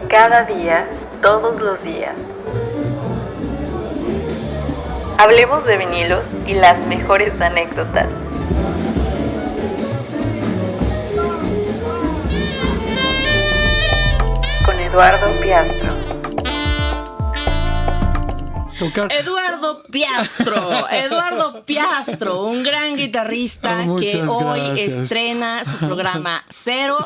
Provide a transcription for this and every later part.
Cada día, todos los días. Hablemos de vinilos y las mejores anécdotas. Con Eduardo Piastro. Eduardo Piastro, un gran guitarrista que hoy estrena su programa Cero,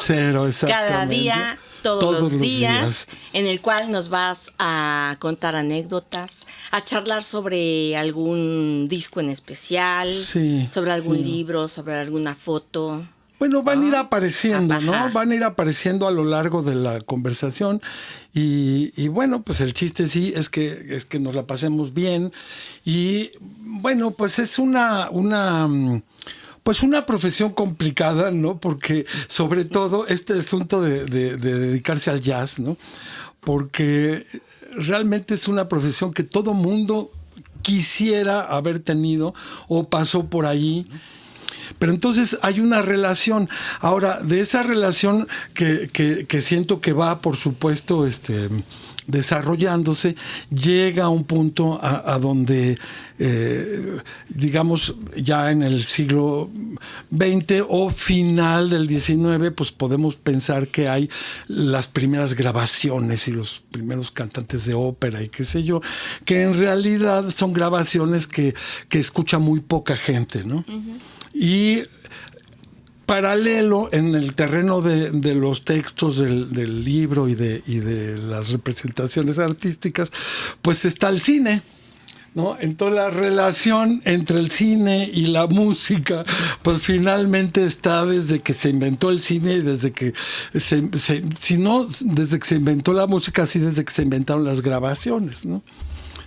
cada día, todos los días, en el cual nos vas a contar anécdotas, a charlar sobre algún disco en especial, sobre algún libro, sobre alguna foto. Bueno, van a ir apareciendo, ¿no? Van a ir apareciendo a lo largo de la conversación y bueno, pues el chiste sí es que nos la pasemos bien y bueno, pues es una profesión complicada, ¿no? Porque sobre todo este asunto de dedicarse al jazz, ¿no? Porque realmente es una profesión que todo mundo quisiera haber tenido o pasó por ahí. Pero entonces hay una relación. Ahora, de esa relación que siento que va, por supuesto, desarrollándose, llega a un punto a donde, digamos, ya en el siglo XX o final del XIX, pues podemos pensar que hay las primeras grabaciones y los primeros cantantes de ópera y qué sé yo, que en realidad son grabaciones que escucha muy poca gente, ¿no? Uh-huh. Y paralelo en el terreno de los textos del libro y de las representaciones artísticas, pues está el cine, ¿no? Entonces la relación entre el cine y la música, pues finalmente está desde que se inventó el cine y desde que desde que se inventó la música, así desde que se inventaron las grabaciones, ¿no?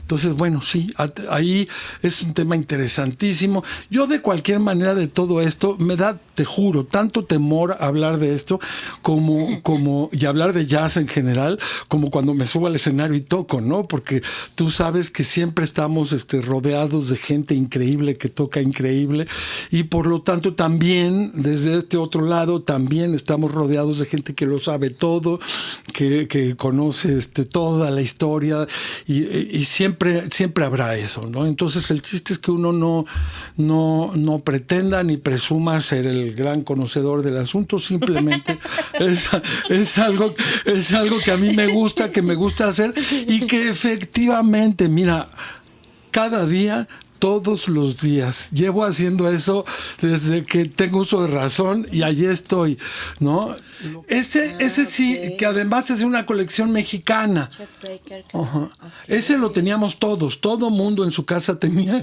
Entonces, bueno, sí, ahí es un tema interesantísimo. Yo de cualquier manera de todo esto me da, te juro, tanto temor hablar de esto y hablar de jazz en general, como cuando me subo al escenario y toco, ¿no? Porque tú sabes que siempre estamos rodeados de gente increíble que toca increíble y por lo tanto también desde este otro lado también estamos rodeados de gente que lo sabe todo, que conoce toda la historia y siempre habrá eso, ¿no? Entonces el chiste es que uno no pretenda ni presuma ser el gran conocedor del asunto, simplemente es algo que a mí me gusta hacer y que efectivamente, mira, cada día, todos los días. Llevo haciendo eso desde que tengo uso de razón y allí estoy, ¿no? Ese sí, okay. Que además es de una colección mexicana. Uh-huh. Okay. Ese lo teníamos todos, todo mundo en su casa tenía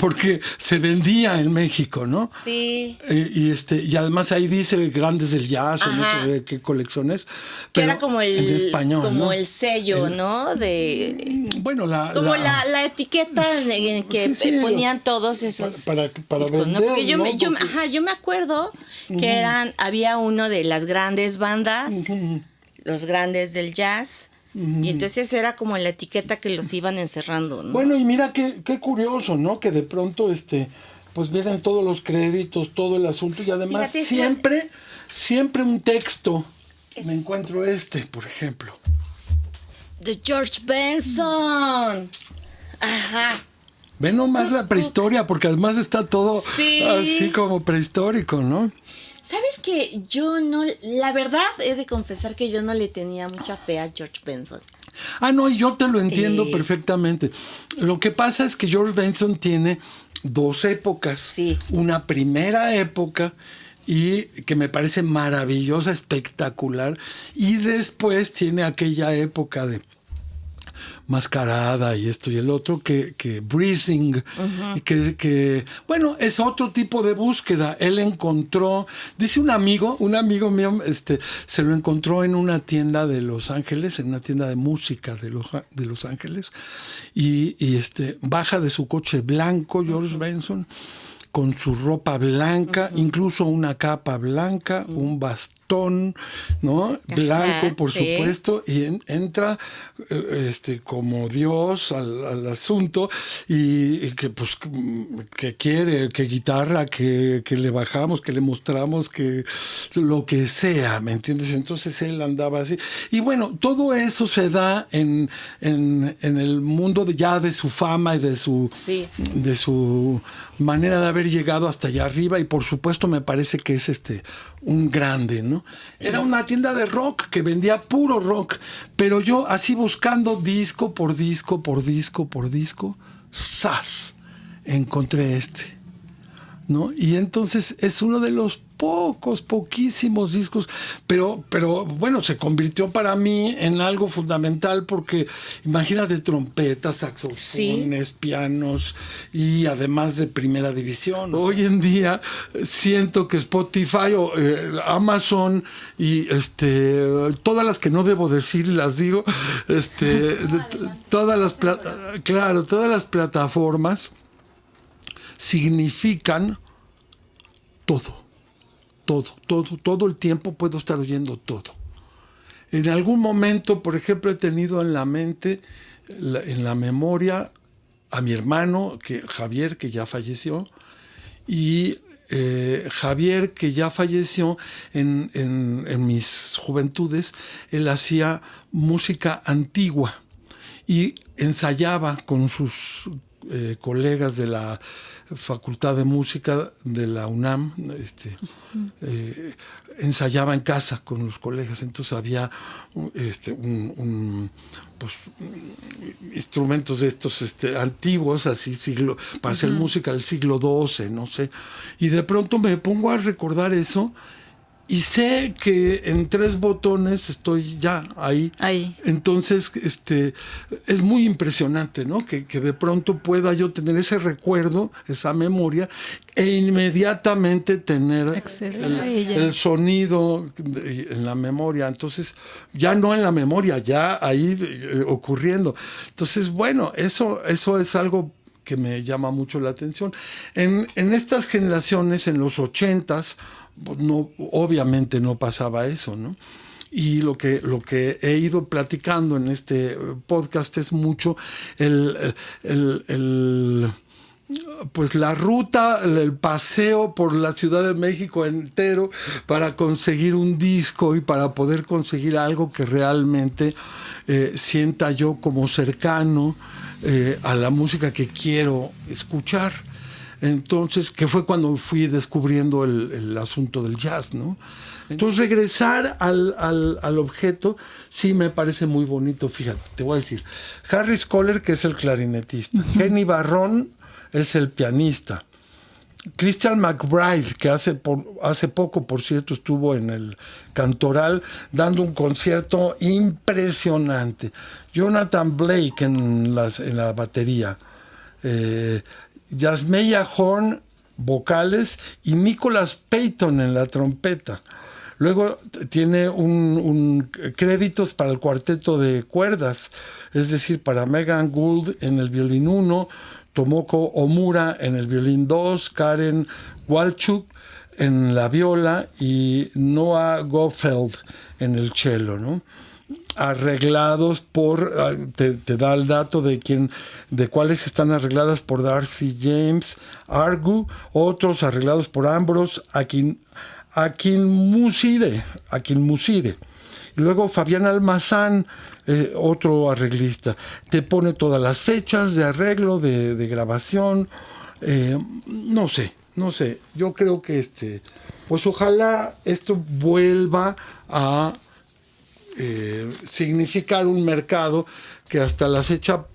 porque se vendía en México, ¿no? Sí. Y además ahí dice Grandes del Jazz, o no sé de qué colección es. Que era como el español, como ¿no? El sello, ¿no? Bueno, la etiqueta en que ponían todos esos para discos, vender, ¿no? Porque ¿no? yo me acuerdo que había uno de las grandes bandas, los grandes del jazz, y entonces era como la etiqueta que los iban encerrando, ¿no? Bueno, y mira qué curioso, ¿no? Que de pronto pues vienen todos los créditos, todo el asunto, y además siempre un texto. Me encuentro por ejemplo. De George Benson. Ajá. Ve nomás la prehistoria, porque además está todo así como prehistórico, ¿no? ¿Sabes qué? La verdad he de confesar que yo no le tenía mucha fe a George Benson. No, y yo te lo entiendo perfectamente. Lo que pasa es que George Benson tiene dos épocas. Sí. Una primera época y que me parece maravillosa, espectacular, y después tiene aquella época de Mascarada y esto y el otro que Breezing, y que bueno, es otro tipo de búsqueda. Él encontró, dice un amigo mío, se lo encontró en una tienda de Los Ángeles, en una tienda de música de Los Ángeles, y baja de su coche blanco George Benson, con su ropa blanca, incluso una capa blanca, un bastón cartón, ¿no? Blanco, por sí. supuesto, y entra como Dios al asunto y que pues que quiere, que guitarra, que le bajamos, que le mostramos, que lo que sea, ¿me entiendes? Entonces él andaba así. Y bueno, todo eso se da en el mundo ya de su fama y de su manera de haber llegado hasta allá arriba, y por supuesto me parece que es un grande, ¿no? Era una tienda de rock que vendía puro rock, pero yo así buscando disco por disco, por disco, por disco, ¡zas! Encontré ¿no? Y entonces es uno de los poquísimos discos, pero bueno, se convirtió para mí en algo fundamental, porque imagínate, trompetas, saxofones, pianos, y además de primera división. Hoy en día siento que Spotify o Amazon y todas las que no debo decir las digo, todas las plataformas significan todo el tiempo puedo estar oyendo todo. En algún momento, por ejemplo, he tenido en la mente, en la memoria, a mi hermano, Javier, que ya falleció, y Javier, que ya falleció en mis juventudes, él hacía música antigua y ensayaba con sus colegas de la Facultad de Música de la UNAM, ensayaba en casa con los colegas, entonces había instrumentos de estos antiguos, así para hacer música del siglo XII, no sé, y de pronto me pongo a recordar eso. Y sé que en 3 botones estoy ya ahí. Entonces, es muy impresionante, ¿no? Que de pronto pueda yo tener ese recuerdo, esa memoria, e inmediatamente tener el sonido en la memoria. Entonces, ya no en la memoria, ya ahí ocurriendo. Entonces, bueno, eso es algo que me llama mucho la atención. En estas generaciones, en los 80s, no, obviamente no pasaba eso, ¿no? Y lo que he ido platicando en este podcast es mucho pues la ruta, el paseo por la Ciudad de México entero para conseguir un disco y para poder conseguir algo que realmente sienta yo como cercano a la música que quiero escuchar. Entonces, que fue cuando fui descubriendo el asunto del jazz, ¿no? Entonces, regresar al objeto sí me parece muy bonito. Fíjate, te voy a decir, Harris Coller, que es el clarinetista, Kenny Barron es el pianista, Christian McBride, que hace poco, por cierto, estuvo en el Cantoral dando un concierto impresionante, Jonathan Blake en la batería, Yasmeya Horn, vocales, y Nicholas Payton en la trompeta. Luego tiene un créditos para el cuarteto de cuerdas, es decir, para Megan Gould en el violín 1, Tomoko Omura en el violín 2, Karen Walchuk en la viola y Noah Goffeld en el cello, ¿no? Arreglados por, te da el dato de cuáles están arregladas por Darcy James Argu, otros arreglados por Ambrose Akinmusire. Y luego Fabián Almazán, otro arreglista, te pone todas las fechas de arreglo, de grabación, no sé, yo creo que pues ojalá esto vuelva a significar un mercado que hasta la fecha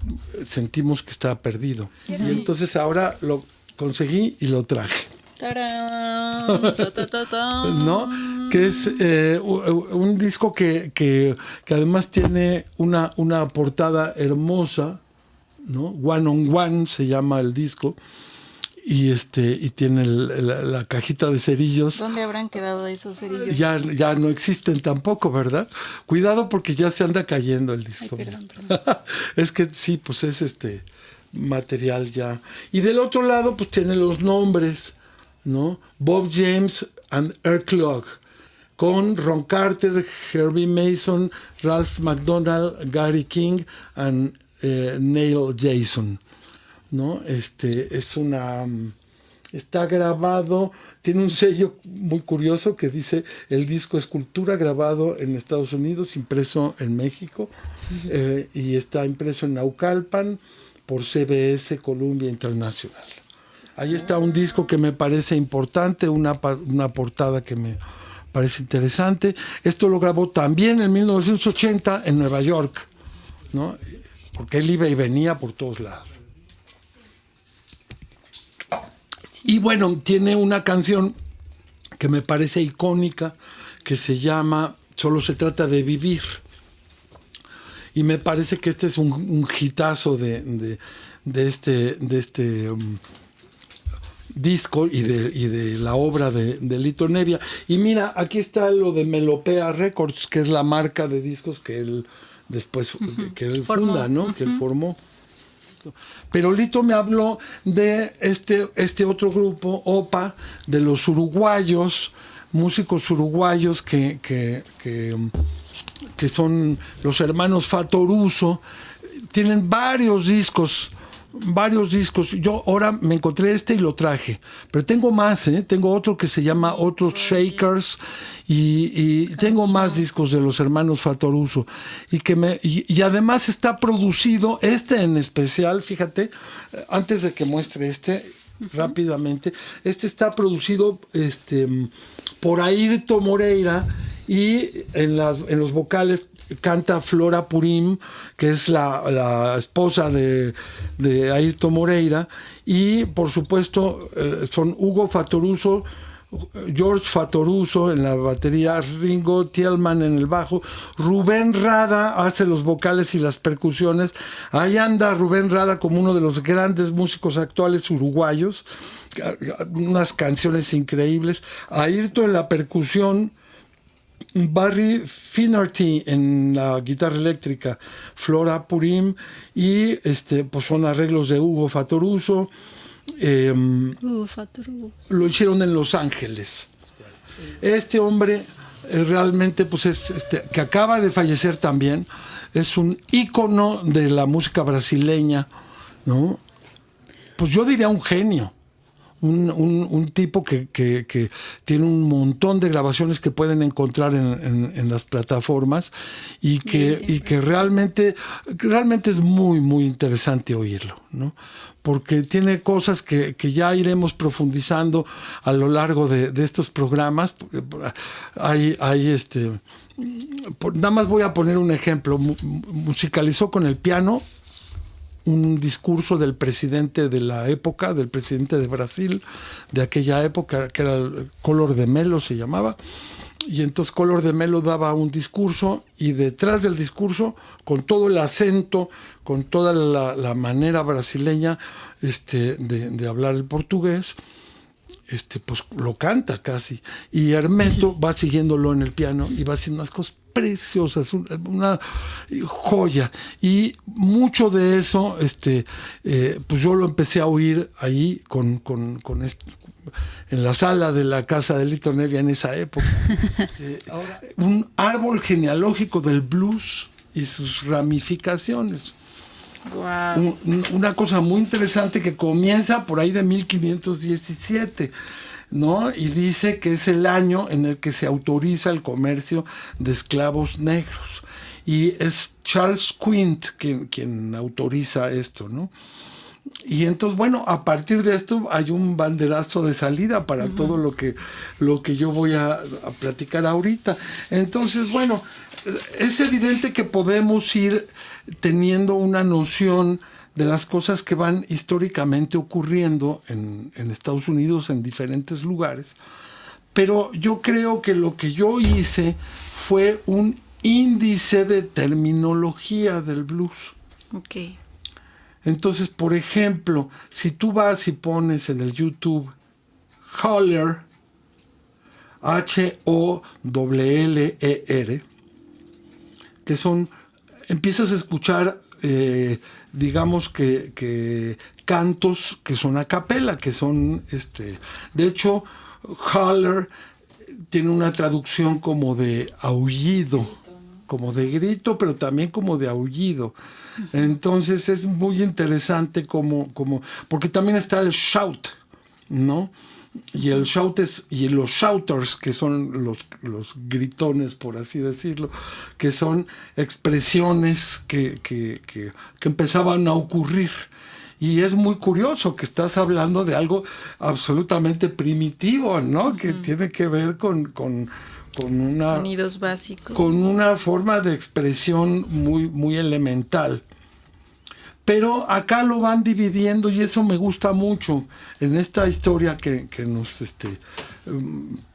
sentimos que está perdido. Sí. Y entonces ahora lo conseguí y lo traje. ¿No? Que es un disco que además tiene una portada hermosa, ¿no? One on One se llama el disco. Y tiene la cajita de cerillos. ¿Dónde habrán quedado esos cerillos? Ya no existen tampoco, ¿verdad? Cuidado porque ya se anda cayendo el disco. Ay, perdón. Es que sí, pues es material ya. Y del otro lado, pues tiene los nombres, ¿no? Bob James and Earl Klugh. con Ron Carter, Herbie Mason, Ralph McDonald, Gary King and Neil Jason, ¿no? Está grabado, tiene un sello muy curioso que dice: el disco Escultura, grabado en Estados Unidos, impreso en México, y está impreso en Naucalpan por CBS Columbia Internacional. Ahí está un disco que me parece importante, una portada que me parece interesante. Esto lo grabó también en 1980 en Nueva York, ¿no? Porque él iba y venía por todos lados. Y bueno, tiene una canción que me parece icónica, que se llama Solo se trata de vivir. Y me parece que este es un hitazo de este disco y de la obra de Lito Nevia. Y mira, aquí está lo de Melopea Records, que es la marca de discos que él después que él funda, ¿no? Que él formó. Pero Lito me habló de este otro grupo, OPA, de los uruguayos, músicos uruguayos que son los hermanos Fatoruso. Tienen varios discos. Yo ahora me encontré y lo traje, pero tengo más, tengo otro que se llama Otros Shakers, y tengo más discos de los hermanos Fatoruso, y además está producido en especial. Fíjate, antes de que muestre rápidamente, está producido por Airto Moreira, y en los vocales canta Flora Purim, que es la esposa de Airto Moreira, y por supuesto son Hugo Fatoruso, George Fatoruso en la batería, Ringo Tielman en el bajo, Rubén Rada hace los vocales y las percusiones. Ahí anda Rubén Rada como uno de los grandes músicos actuales uruguayos, unas canciones increíbles. Airto en la percusión, Barry Finnerty en la guitarra eléctrica, Flora Purim, y pues son arreglos de Hugo Fatoruso. Lo hicieron en Los Ángeles. Este hombre realmente pues que acaba de fallecer también, es un ícono de la música brasileña, ¿no? Pues yo diría un genio. Un tipo que tiene un montón de grabaciones que pueden encontrar en las plataformas, y que realmente es muy, muy interesante oírlo, ¿no? Porque tiene cosas que ya iremos profundizando a lo largo de estos programas. Nada más voy a poner un ejemplo. Musicalizó con el piano un discurso del presidente de la época, del presidente de Brasil de aquella época, que era el Collor de Mello, se llamaba. Y entonces Collor de Mello daba un discurso, y detrás del discurso, con todo el acento, con toda la manera brasileña de hablar el portugués, pues lo canta casi. Y Hermeto va siguiéndolo en el piano y va haciendo unas cosas preciosas, una joya. Y mucho de eso, pues yo lo empecé a oír ahí en la sala de la casa de Lito Nevia en esa época. Ahora, un árbol genealógico del blues y sus ramificaciones. Wow. Una cosa muy interesante que comienza por ahí de 1517, ¿no? Y dice que es el año en el que se autoriza el comercio de esclavos negros. Y es Charles Quint quien autoriza esto, ¿no? Y entonces, bueno, a partir de esto hay un banderazo de salida para todo lo que yo voy a platicar ahorita. Entonces, bueno, es evidente que podemos ir teniendo una noción de las cosas que van históricamente ocurriendo en Estados Unidos, en diferentes lugares. Pero yo creo que lo que yo hice fue un índice de terminología del blues. Ok. Entonces, por ejemplo, si tú vas y pones en el YouTube Holler, H-O-L-L-E-R, que empiezas a escuchar, digamos que cantos que son a capela, que son, de hecho, Holler tiene una traducción como de aullido, como de grito, pero también como de aullido. Entonces es muy interesante porque también está el shout, ¿no? Y el shout y los shouters, que son los gritones, por así decirlo, que son expresiones que empezaban a ocurrir. Y es muy curioso que estás hablando de algo absolutamente primitivo, ¿no? Que tiene que ver con una... Sonidos básicos. Con una forma de expresión muy, muy elemental. Pero acá lo van dividiendo y eso me gusta mucho en esta historia que nos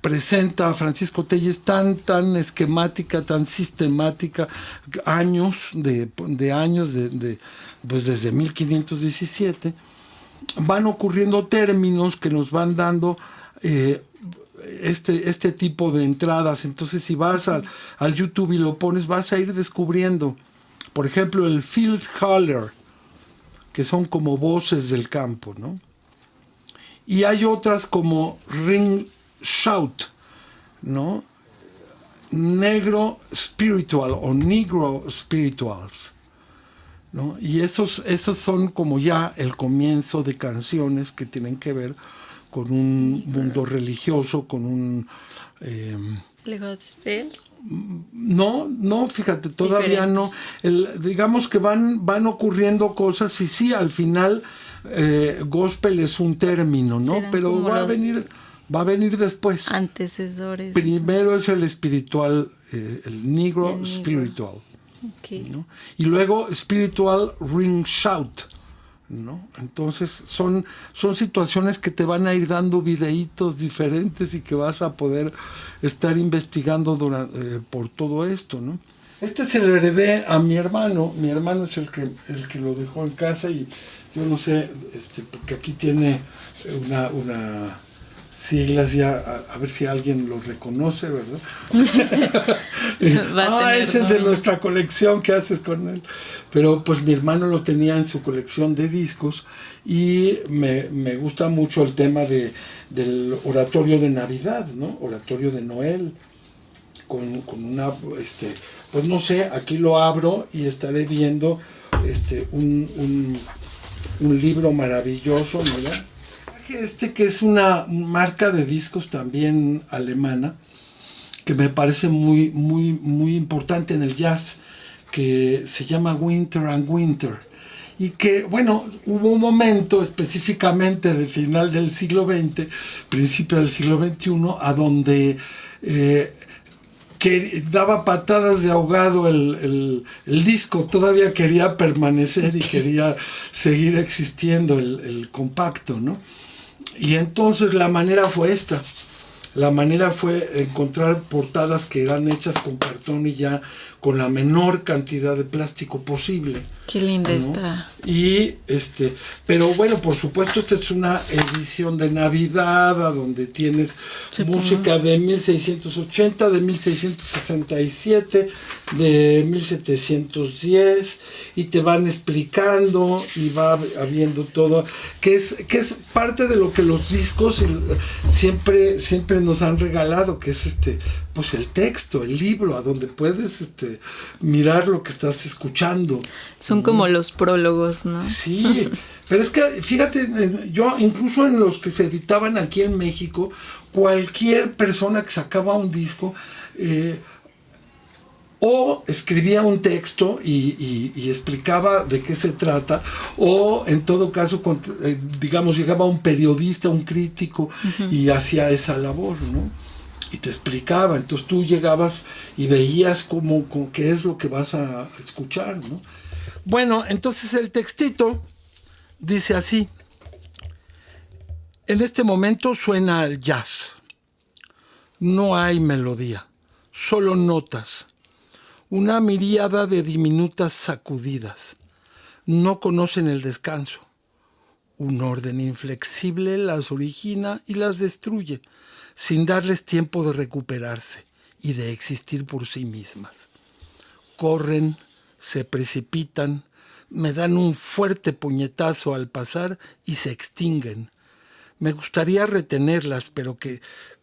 presenta Francisco Telles, tan esquemática, tan sistemática, pues desde 1517, van ocurriendo términos que nos van dando este tipo de entradas. Entonces, si vas al YouTube y lo pones, vas a ir descubriendo, por ejemplo, el field holler, que son como voces del campo, ¿no? Y hay otras como ring shout, ¿no? Negro spiritual o negro spirituals, ¿no? Y esos son como ya el comienzo de canciones que tienen que ver con un mundo religioso, con un... No, fíjate, todavía diferente. No. Digamos que van ocurriendo cosas y sí, al final gospel es un término, ¿no? Pero va a venir después. Antecesores. Primero es el espiritual, el negro spiritual. Okay. ¿No? Y luego spiritual ring shout, ¿no? Entonces son situaciones que te van a ir dando videitos diferentes y que vas a poder estar investigando por todo esto, ¿no? Se lo heredé a mi hermano. Mi hermano es el que lo dejó en casa y yo no sé, porque aquí tiene una siglas ya, a ver si alguien lo reconoce, ¿verdad? Ese es de nuestra colección, ¿qué haces con él? Pero pues mi hermano lo tenía en su colección de discos y me gusta mucho el tema del oratorio de Navidad, ¿no? Oratorio de Noel, con una, pues no sé, aquí lo abro y estaré viendo un libro maravilloso, ¿verdad? Que es una marca de discos también alemana, que me parece muy, muy, muy importante en el jazz, que se llama Winter and Winter. Y que, bueno, hubo un momento específicamente de final del siglo XX, principio del siglo XXI, a donde que daba patadas de ahogado el disco, todavía quería permanecer y quería seguir existiendo el compacto, ¿no? Y entonces la manera fue esta. La manera fue encontrar portadas que eran hechas con cartón y ya con la menor cantidad de plástico posible. Qué linda, ¿no? Está. Y pero bueno, por supuesto, esta es una edición de Navidad, a donde tienes música de 1680, de 1667, de 1710, y te van explicando y va habiendo todo, que es parte de lo que los discos siempre nos han regalado, que es pues el texto, el libro, a donde puedes mirar lo que estás escuchando. Son como los prólogos, ¿no? Sí, pero es que fíjate, yo incluso en los que se editaban aquí en México, cualquier persona que sacaba un disco o escribía un texto y explicaba de qué se trata, o en todo caso, digamos, llegaba un periodista, un crítico, y hacía esa labor, ¿no? Y te explicaba. Entonces tú llegabas y veías qué es lo que vas a escuchar, ¿no? Bueno, entonces el textito dice así: en este momento suena el jazz. No hay melodía, solo notas. Una miríada de diminutas sacudidas. No conocen el descanso. Un orden inflexible las origina y las destruye, sin darles tiempo de recuperarse y de existir por sí mismas. Corren, se precipitan, me dan un fuerte puñetazo al pasar y se extinguen. me gustaría retenerlas, pero que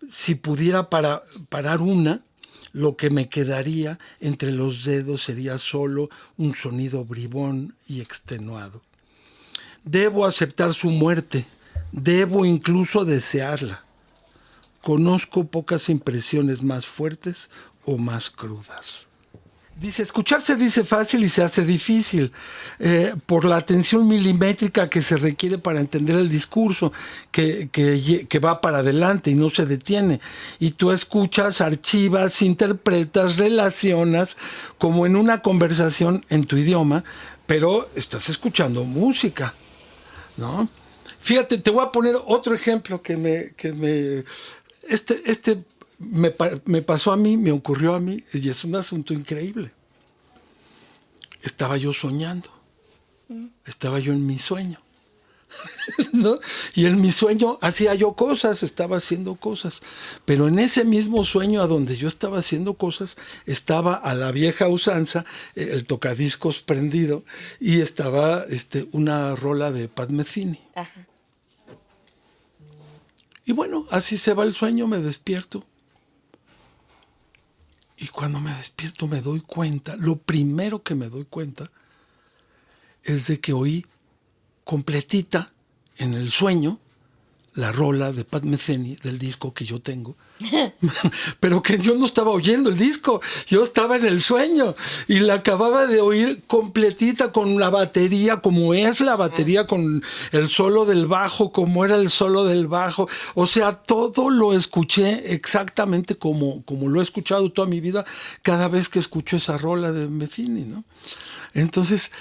si pudiera parar una, lo que me quedaría entre los dedos sería solo un sonido bribón y extenuado. Debo aceptar su muerte, debo incluso desearla. Conozco pocas impresiones más fuertes o más crudas. Dice, escuchar se dice fácil y se hace difícil por la atención milimétrica que se requiere para entender el discurso, que va para adelante y no se detiene. Y tú escuchas, archivas, interpretas, relacionas, como en una conversación en tu idioma, pero estás escuchando música, ¿no? Fíjate, te voy a poner otro ejemplo me pasó a mí, me ocurrió a mí, y es un asunto increíble. Estaba yo soñando, estaba yo en mi sueño, ¿no? Y en mi sueño hacía yo cosas, estaba haciendo cosas, pero en ese mismo sueño a donde yo estaba haciendo cosas, estaba a la vieja usanza, el tocadiscos prendido, y estaba una rola de Pat Metheny. Ajá. Y bueno, así se va el sueño, me despierto. Y cuando me despierto me doy cuenta, lo primero que me doy cuenta es de que oí completita en el sueño la rola de Pat Metheny del disco que yo tengo. Pero que yo no estaba oyendo el disco, yo estaba en el sueño y la acababa de oír completita con la batería, como es la batería, con el solo del bajo, como era el solo del bajo. O sea, todo lo escuché exactamente como lo he escuchado toda mi vida cada vez que escucho esa rola de Metheny, ¿no? Entonces,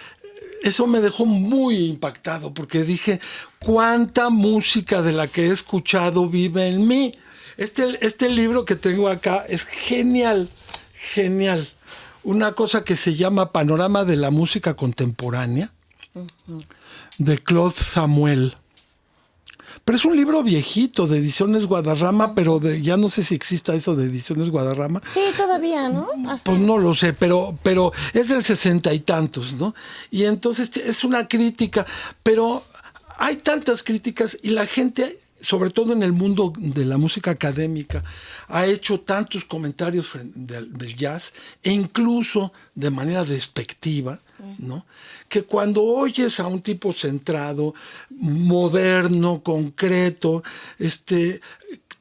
eso me dejó muy impactado porque dije, ¿cuánta música de la que he escuchado vive en mí? Este libro que tengo acá es genial, genial. Una cosa que se llama Panorama de la Música Contemporánea, de Claude Samuel. Pero es un libro viejito, de Ediciones Guadarrama, pero ya no sé si exista eso de Ediciones Guadarrama. Sí, todavía, ¿no? Ajá. Pues no lo sé, pero es del 60 y tantos, ¿no? Y entonces es una crítica, pero hay tantas críticas y la gente, sobre todo en el mundo de la música académica, ha hecho tantos comentarios del jazz, e incluso de manera despectiva, ¿no? Que cuando oyes a un tipo centrado, moderno, concreto,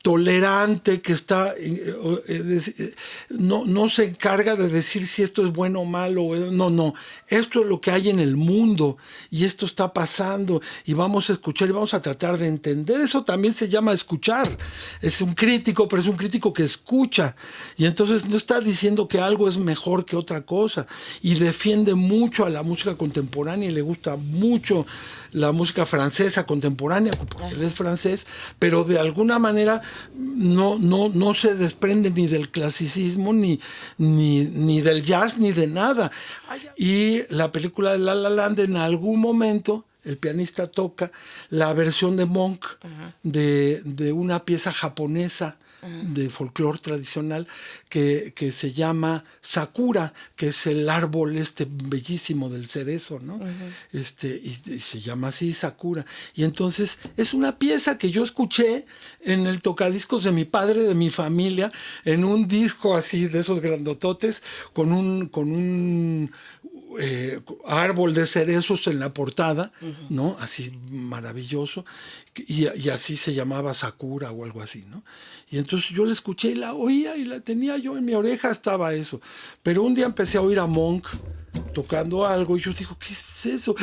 tolerante, que está no se encarga de decir si esto es bueno o malo, no, esto es lo que hay en el mundo y esto está pasando y vamos a escuchar y vamos a tratar de entender. Eso también se llama escuchar. Es un crítico, pero es un crítico que escucha y entonces no está diciendo que algo es mejor que otra cosa, y defiende mucho a la música contemporánea y le gusta mucho la música francesa contemporánea porque él es francés, pero de alguna manera no se desprende ni del clasicismo ni del jazz ni de nada. Y la película de La La Land, en algún momento el pianista toca la versión de Monk de una pieza japonesa de folclore tradicional que se llama Sakura, que es el árbol bellísimo del cerezo, ¿no? Y se llama así, Sakura. Y entonces es una pieza que yo escuché en el tocadiscos de mi padre, de mi familia, en un disco así de esos grandototes, con un árbol de cerezos en la portada, ¿no? Así maravilloso, y así se llamaba Sakura o algo así, ¿no? Y entonces yo la escuché y la oía y la tenía yo en mi oreja, estaba eso. Pero un día empecé a oír a Monk tocando algo y yo digo, ¿qué es eso?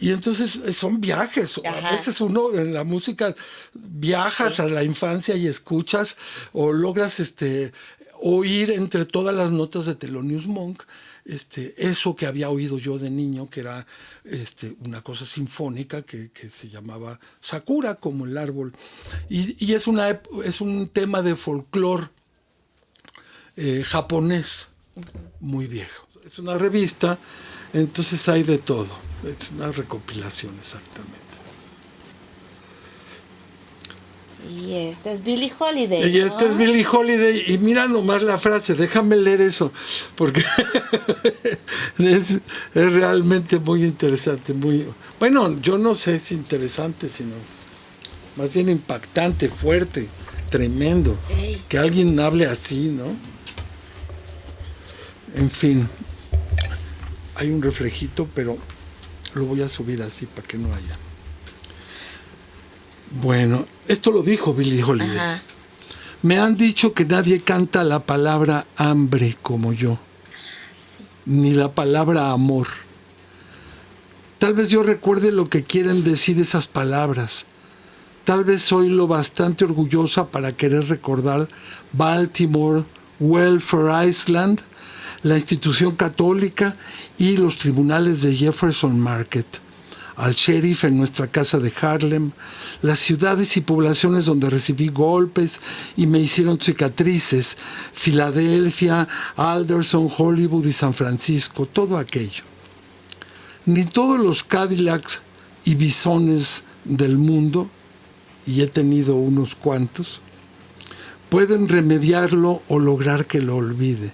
Y entonces son viajes. Ajá. A veces uno en la música viajas a la infancia y escuchas o logras oír entre todas las notas de Thelonious Monk eso que había oído yo de niño, que era una cosa sinfónica que se llamaba Sakura, como el árbol, y es un tema de folclore japonés muy viejo. Es una revista, entonces hay de todo, es una recopilación exactamente. Y esta es Billie Holiday, y esta es Billie Holiday, y mira nomás la frase, déjame leer eso, porque es realmente muy interesante, muy bueno, yo no sé si interesante, sino más bien impactante, fuerte, tremendo. Que alguien hable así, ¿no? En fin, hay un reflejito, pero lo voy a subir así para que no haya. Bueno, esto lo dijo Billie Holiday. Ajá. Me han dicho que nadie canta la palabra hambre como yo, ni la palabra amor. Tal vez yo recuerde lo que quieren decir esas palabras. Tal vez soy lo bastante orgullosa para querer recordar Baltimore, Welfare Island, la institución católica y los tribunales de Jefferson Market, al sheriff en nuestra casa de Harlem, las ciudades y poblaciones donde recibí golpes y me hicieron cicatrices, Filadelfia, Alderson, Hollywood y San Francisco, todo aquello. Ni todos los Cadillacs y bisones del mundo, y he tenido unos cuantos, pueden remediarlo o lograr que lo olvide.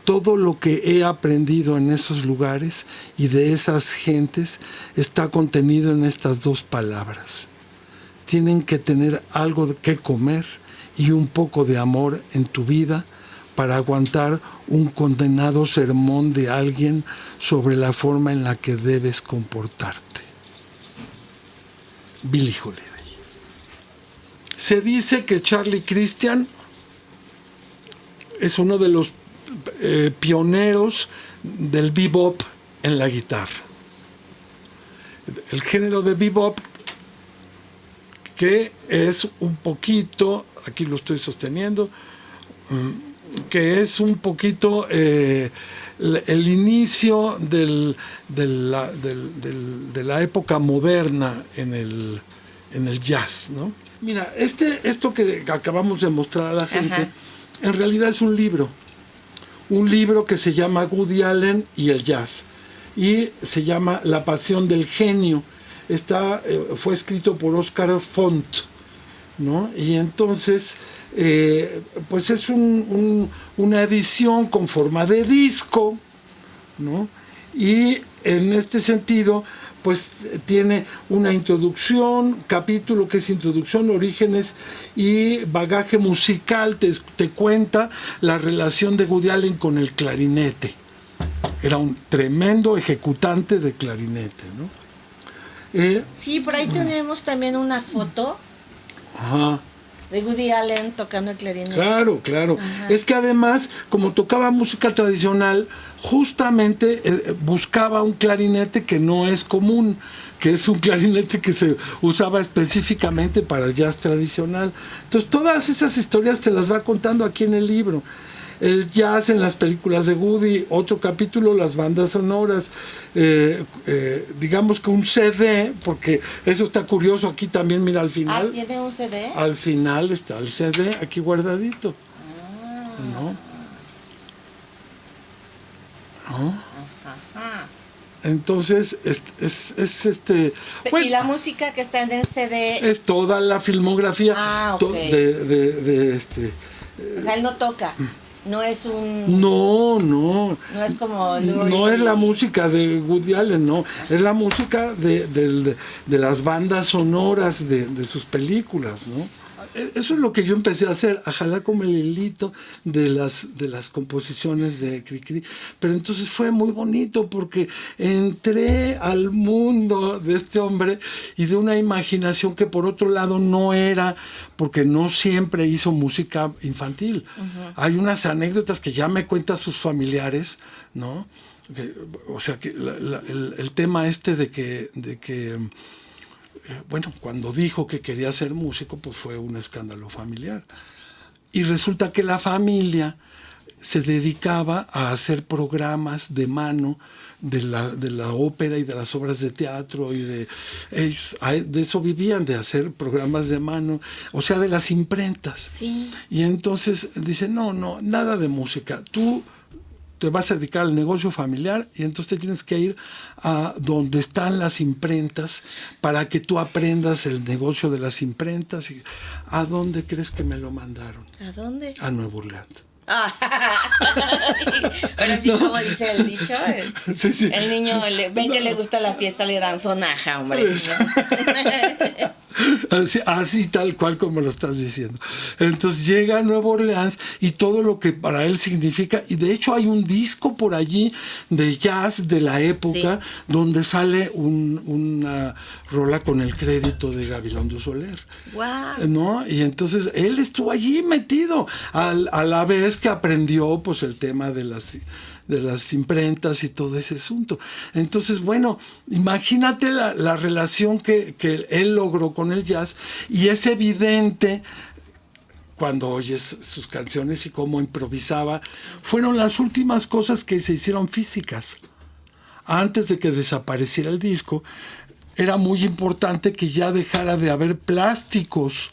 Todo lo que he aprendido en esos lugares y de esas gentes está contenido en estas dos palabras. Tienen que tener algo que comer y un poco de amor en tu vida para aguantar un condenado sermón de alguien sobre la forma en la que debes comportarte. Billie Holiday. Se dice que Charlie Christian es uno de los pioneros del bebop en la guitarra. El género de bebop, que es un poquito, aquí lo estoy sosteniendo, que es un poquito el inicio de la época moderna en el jazz, ¿no? Mira, esto que acabamos de mostrar a la gente, ajá, en realidad es un libro que se llama Woody Allen y el jazz, y se llama La pasión del genio. Fue escrito por Oscar Font, ¿no? Y entonces pues es una edición con forma de disco, ¿no? Y en este sentido pues tiene una introducción, capítulo que es introducción, orígenes y bagaje musical. Te cuenta la relación de Woody Allen con el clarinete. Era un tremendo ejecutante de clarinete, ¿no? Sí, por ahí tenemos también una foto, ajá, de Woody Allen tocando el clarinete. Claro, claro. Ajá. Es que además, como tocaba música tradicional, justamente buscaba un clarinete que no es común, que es un clarinete que se usaba específicamente para el jazz tradicional. Entonces, todas esas historias te las va contando aquí en el libro. El jazz en las películas de Woody, otro capítulo, las bandas sonoras, digamos que un CD, porque eso está curioso aquí también, mira, al final. ¿Tiene un CD? Al final está el CD aquí guardadito. ¿No? ¿No? Ajá. Entonces, bueno, ¿y la música que está en el CD? Es toda la filmografía. Ah, ok. O sea, él no toca. No es un... No. No es como... No es la música de Woody Allen, no. Es la música de las bandas sonoras de sus películas, ¿no? Eso es lo que yo empecé a hacer, a jalar como el hilito de las composiciones de Cricri. Pero entonces fue muy bonito porque entré al mundo de este hombre y de una imaginación que por otro lado no era, porque no siempre hizo música infantil. Uh-huh. Hay unas anécdotas que ya me cuentan sus familiares, ¿no? O sea, que el tema de que bueno, cuando dijo que quería ser músico, pues fue un escándalo familiar. Y resulta que la familia se dedicaba a hacer programas de mano de la ópera y de las obras de teatro, y ellos de eso vivían, de hacer programas de mano, o sea, de las imprentas. Sí. Y entonces dice, no, nada de música, tú te vas a dedicar al negocio familiar y entonces te tienes que ir a donde están las imprentas para que tú aprendas el negocio de las imprentas. Y ¿a dónde crees que me lo mandaron? ¿A dónde? A Nueva Orleans. Ahora sí, ¿no? Como dice el dicho, sí. El niño ven que le gusta la fiesta, le dan sonaja, hombre, ¿no? Así tal cual como lo estás diciendo. Entonces llega a Nueva Orleans y todo lo que para él significa, y de hecho hay un disco por allí de jazz de la época, sí, donde sale una rola con el crédito de Gabilondo Soler. Wow. ¿No? Y entonces él estuvo allí metido a la vez que aprendió pues el tema de las imprentas y todo ese asunto. Entonces, bueno, imagínate la relación que él logró con el jazz, y es evidente cuando oyes sus canciones y cómo improvisaba. Fueron las últimas cosas que se hicieron físicas. Antes de que desapareciera el disco, era muy importante que ya dejara de haber plásticos.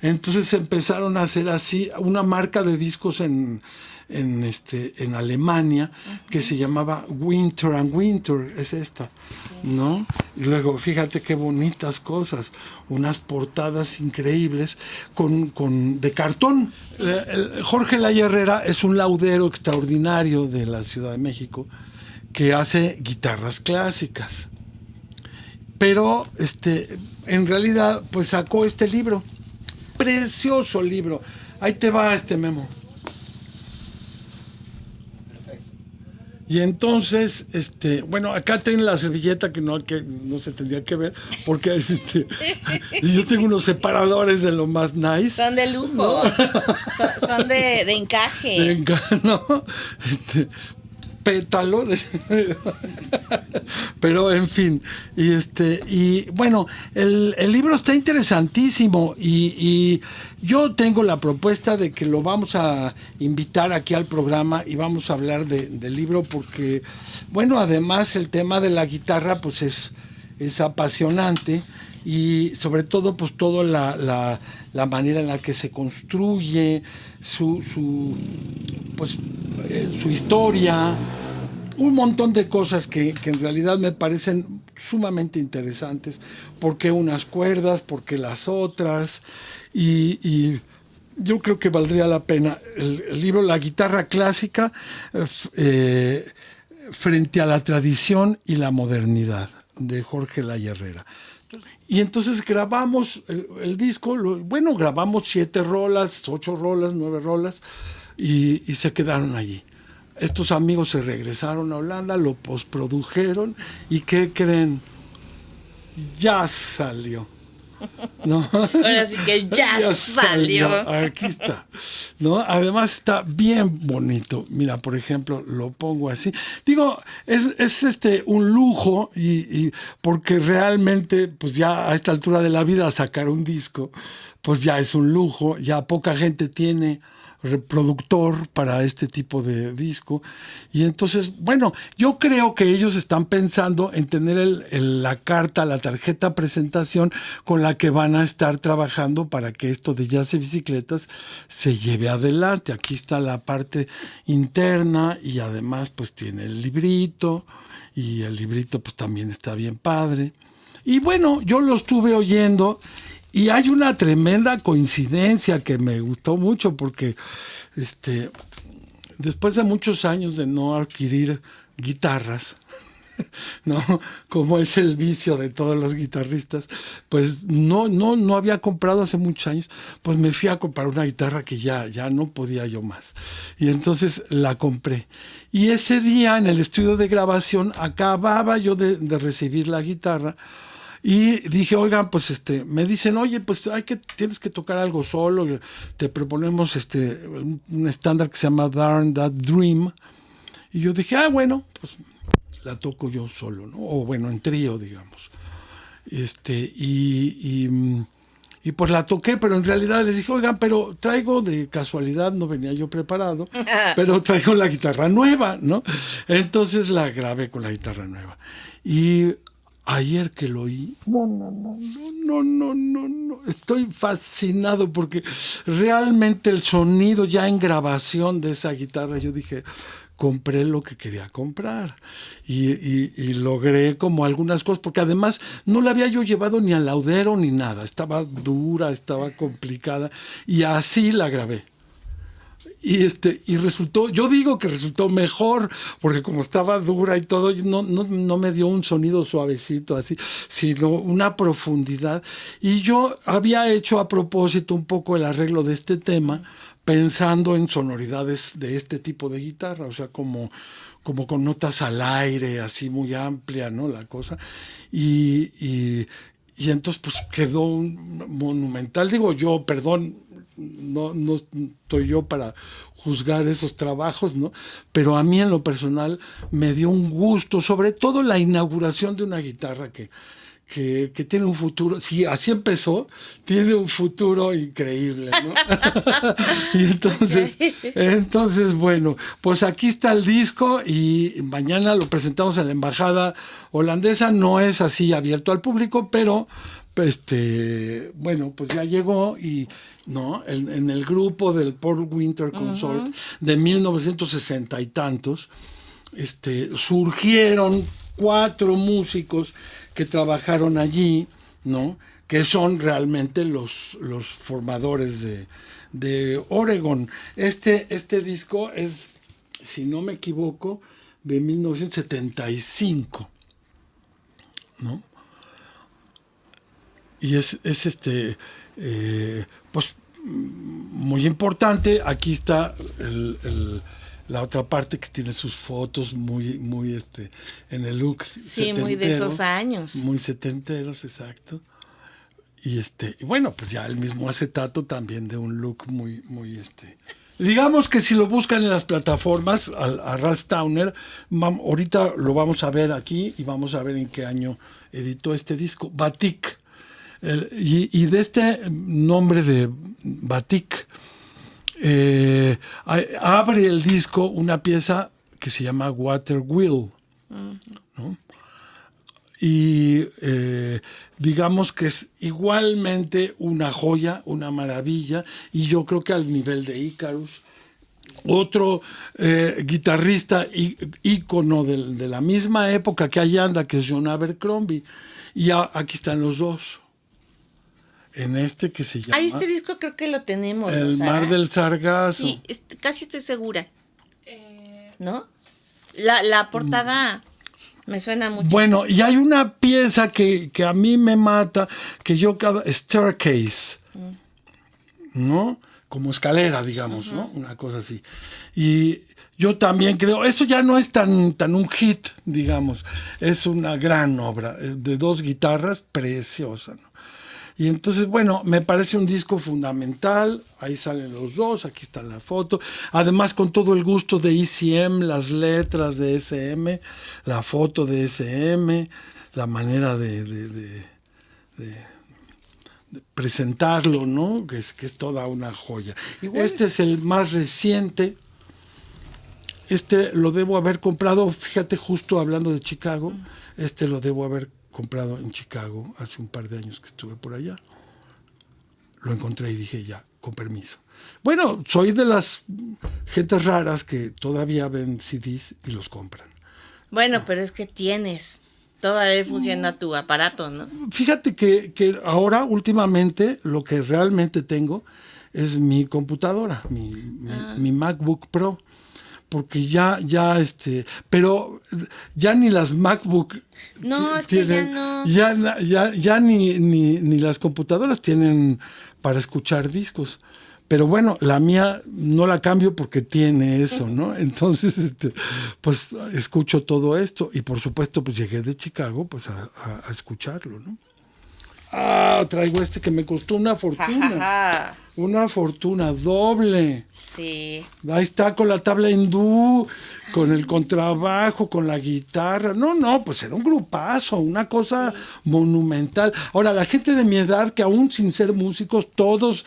Entonces empezaron a hacer así una marca de discos en Alemania, que se llamaba Winter and Winter, es esta, ¿no? Y luego fíjate qué bonitas cosas, unas portadas increíbles de cartón. Jorge Laya Herrera es un laudero extraordinario de la Ciudad de México que hace guitarras clásicas, pero en realidad pues sacó este libro, precioso libro. Ahí te va Memo. Y entonces, bueno, acá tengo la servilleta que no se tendría que ver, porque yo tengo unos separadores de lo más nice. Son de lujo, ¿no? son de encaje. De encaje, ¿no? Pétalo. Pero, en fin, y bueno, el libro está interesantísimo, y yo tengo la propuesta de que lo vamos a invitar aquí al programa y vamos a hablar del libro, porque, bueno, además el tema de la guitarra pues es apasionante, y sobre todo pues toda la manera en la que se construye su historia, un montón de cosas que en realidad me parecen sumamente interesantes. ¿Por qué unas cuerdas? ¿Por qué las otras? Y yo creo que valdría la pena el libro La guitarra clásica frente a la tradición y la modernidad, de Jorge Laya Herrera. Y entonces grabamos el disco, grabamos 7 rolas, 8 rolas, 9 rolas, y se quedaron allí. Estos amigos se regresaron a Holanda, lo postprodujeron, y ¿qué creen? Ya salió. ¿No? Ahora sí que ya salió. Aquí está, ¿no? Además está bien bonito. Mira, por ejemplo, lo pongo así. Digo, es un lujo, y porque realmente, pues ya a esta altura de la vida sacar un disco, pues ya es un lujo. Ya poca gente tiene reproductor para este tipo de disco, y entonces, bueno, yo creo que ellos están pensando en tener la tarjeta presentación con la que van a estar trabajando para que esto de Jazz y Bicicletas se lleve adelante. Aquí está la parte interna, y además pues tiene el librito, y el librito pues también está bien padre. Y bueno, yo lo estuve oyendo, y hay una tremenda coincidencia que me gustó mucho, porque después de muchos años de no adquirir guitarras, ¿no? Como es el vicio de todos los guitarristas, pues no había comprado hace muchos años, pues me fui a comprar una guitarra que ya no podía yo más. Y entonces la compré. Y ese día en el estudio de grabación acababa yo de recibir la guitarra, y dije, oigan, pues me dicen, oye, pues tienes que tocar algo solo, te proponemos un estándar que se llama Darn That Dream. Y yo dije, bueno, pues la toco yo solo, ¿no? O bueno, en trío, digamos. Y pues la toqué, pero en realidad les dije, oigan, pero traigo de casualidad, no venía yo preparado, pero traigo la guitarra nueva, ¿no? Entonces la grabé con la guitarra nueva. Y ayer que lo oí, no, estoy fascinado, porque realmente el sonido ya en grabación de esa guitarra, yo dije, compré lo que quería comprar, y logré como algunas cosas, porque además no la había yo llevado ni al laudero ni nada, estaba dura, estaba complicada, y así la grabé. y resultó, yo digo que resultó mejor, porque como estaba dura y todo, no me dio un sonido suavecito así, sino una profundidad. Y yo había hecho a propósito un poco el arreglo de este tema, pensando en sonoridades de este tipo de guitarra, o sea, como con notas al aire, así muy amplia, ¿no? La cosa. Y entonces pues quedó un monumental. Digo yo, perdón, no estoy yo para juzgar esos trabajos, ¿no? Pero a mí en lo personal me dio un gusto, sobre todo la inauguración de una guitarra que tiene un futuro, si así empezó, tiene un futuro increíble, ¿no? Y entonces, bueno, pues aquí está el disco y mañana lo presentamos en la embajada holandesa. No es así abierto al público, pero bueno, pues ya llegó y no en el grupo del Paul Winter Consort de 1960 y tantos, surgieron 4 músicos que trabajaron allí, ¿no? Que son realmente los formadores de Oregon. Este disco es, si no me equivoco, de 1975, ¿no? Y es pues muy importante. Aquí está la otra parte que tiene sus fotos muy en el look setentero, muy de esos años. Muy setenteros, exacto. Y bueno, pues ya el mismo acetato también de un look muy digamos que si lo buscan en las plataformas a Ralph Towner, ahorita lo vamos a ver aquí y vamos a ver en qué año editó este disco, Batik. Y de este nombre de Batik, abre el disco una pieza que se llama Water Wheel, ¿no? Y digamos que es igualmente una joya, una maravilla, y yo creo que al nivel de Icarus. Otro guitarrista ícono de la misma época que ahí anda, que es John Abercrombie, y aquí están los dos. En que se llama... este disco creo que lo tenemos, El Mar del Sargazo. Sí, casi estoy segura. ¿No? La portada me suena mucho. Bueno, y hay una pieza que a mí me mata, que Staircase, ¿no? Como escalera, digamos, ¿no? Una cosa así. Y yo también creo, eso ya no es tan un hit, digamos. Es una gran obra, de 2 guitarras, preciosa, ¿no? Y entonces, bueno, me parece un disco fundamental. Ahí salen los dos, aquí está la foto. Además, con todo el gusto de ECM, las letras de SM, la foto de SM, la manera de presentarlo, ¿no? Que es toda una joya. Igual, este es el más reciente. Lo debo haber comprado, fíjate, justo hablando de Chicago, lo debo haber comprado en Chicago hace un par de años que estuve por allá. Lo encontré y dije, ya, con permiso. Bueno, soy de las gentes raras que todavía ven CDs y los compran. Bueno, pero es que todavía funciona tu aparato, ¿no? Fíjate que ahora, últimamente, lo que realmente tengo es mi computadora, mi MacBook Pro. Porque pero ya ni las MacBook tienen, ya ni las computadoras tienen para escuchar discos. Pero bueno, la mía no la cambio porque tiene eso, ¿no? Entonces, pues escucho todo esto y por supuesto, pues llegué de Chicago pues a escucharlo, ¿no? Traigo que me costó una fortuna. Una fortuna doble. Sí. Ahí está con la tabla hindú, con el contrabajo, con la guitarra. No, pues era un grupazo, una cosa monumental. Ahora, la gente de mi edad, que aún sin ser músicos, todos,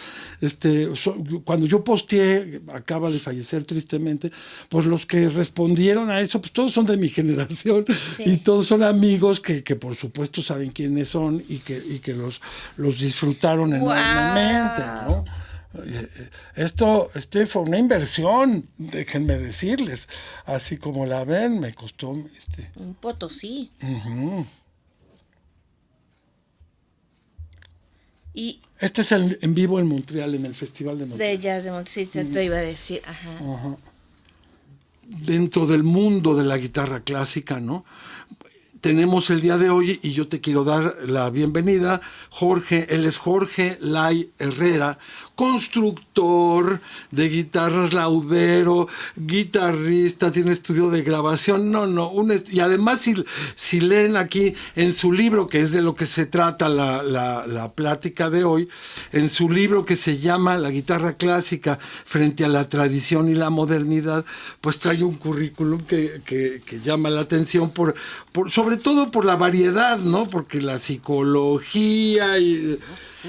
cuando yo posteé, acaba de fallecer tristemente, pues los que respondieron a eso, pues todos son de mi generación, y todos son amigos que por supuesto saben quiénes son y que los disfrutaron enormemente, ¿no? Esto fue una inversión, déjenme decirles, así como la ven, me costó un potosí. Y este es en vivo en Montreal, en el Festival de Montreal. de jazz de Montreal, sí, te iba a decir. Ajá. Ajá. Dentro del mundo de la guitarra clásica, ¿no? Tenemos el día de hoy, y yo te quiero dar la bienvenida, Jorge. Él es Jorge Lay Herrera, constructor de guitarras, laudero, guitarrista, tiene estudio de grabación, y además si leen aquí en su libro, que es de lo que se trata la plática de hoy, en su libro que se llama La guitarra clásica frente a la tradición y la modernidad, pues trae un currículum que llama la atención sobre todo por la variedad, ¿no? Porque la psicología y...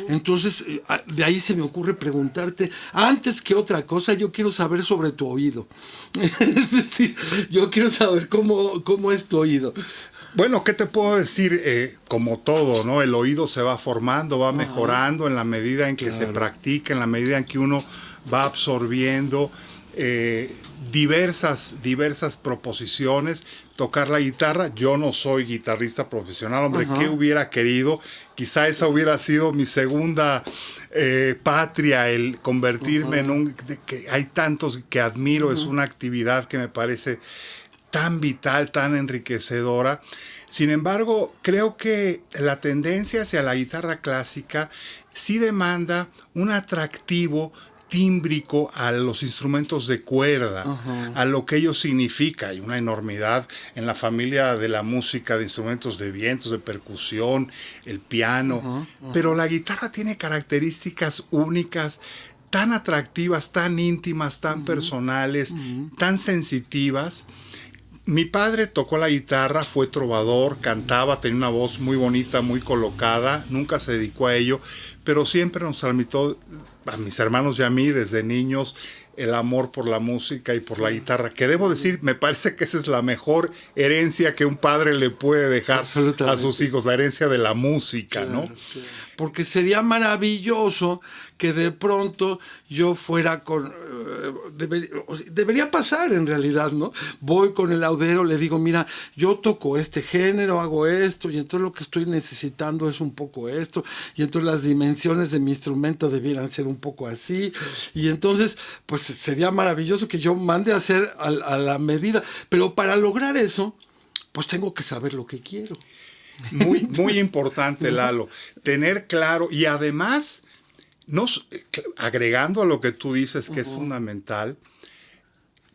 Entonces, de ahí se me ocurre preguntarte, antes que otra cosa, yo quiero saber sobre tu oído. Es decir, yo quiero saber cómo es tu oído. Bueno, ¿qué te puedo decir? Como todo, ¿no? El oído se va formando, va mejorando en la medida en que se practica, en la medida en que uno va absorbiendo diversas proposiciones. Tocar la guitarra, yo no soy guitarrista profesional, hombre, ¿qué hubiera querido? Quizá esa hubiera sido mi segunda patria, el convertirme en que hay tantos que admiro, es una actividad que me parece tan vital, tan enriquecedora. Sin embargo, creo que la tendencia hacia la guitarra clásica sí demanda un atractivo tímbrico a los instrumentos de cuerda, a lo que ello significa. Hay una enormidad en la familia de la música de instrumentos de vientos, de percusión, el piano, pero la guitarra tiene características únicas, tan atractivas, tan íntimas, tan personales, tan sensitivas. Mi padre tocó la guitarra, fue trovador, cantaba, tenía una voz muy bonita, muy colocada, nunca se dedicó a ello, pero siempre nos transmitió a mis hermanos y a mí desde niños el amor por la música y por la guitarra, que debo decir, me parece que esa es la mejor herencia que un padre le puede dejar a sus hijos, la herencia de la música, claro, ¿no? Claro. Porque sería maravilloso que de pronto yo fuera con... debería pasar en realidad, ¿no? Voy con el laudero, le digo, mira, yo toco este género, hago esto, y entonces lo que estoy necesitando es un poco esto, y entonces las dimensiones de mi instrumento debieran ser un poco así, y entonces, pues sería maravilloso que yo mande a hacer a la medida, pero para lograr eso, pues tengo que saber lo que quiero. Muy importante, Lalo, tener claro, y además, agregando a lo que tú dices que es fundamental,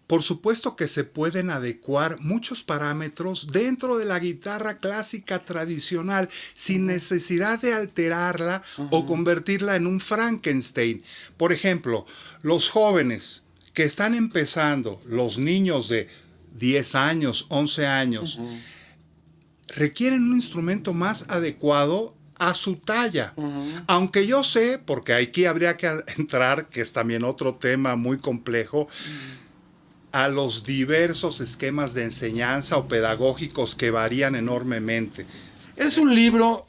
por supuesto que se pueden adecuar muchos parámetros dentro de la guitarra clásica tradicional sin necesidad de alterarla o convertirla en un Frankenstein. Por ejemplo, los jóvenes que están empezando, los niños de 10 años, 11 años, requieren un instrumento más adecuado a su talla. Aunque yo sé, porque aquí habría que entrar, que es también otro tema muy complejo, a los diversos esquemas de enseñanza o pedagógicos que varían enormemente. Es un libro,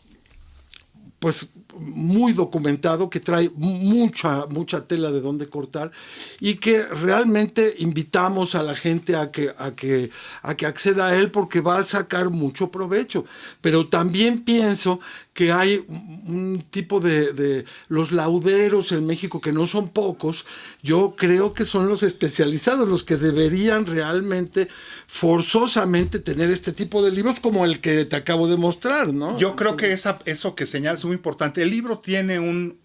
pues, muy documentado, que trae mucha tela de dónde cortar, y que realmente invitamos a la gente a que acceda a él, porque va a sacar mucho provecho. Pero también pienso que hay un tipo de los lauderos en México, que no son pocos. Yo creo que son los especializados los que deberían realmente, forzosamente, tener este tipo de libros como el que te acabo de mostrar, ¿no? Yo creo que eso que señalas es muy importante. El libro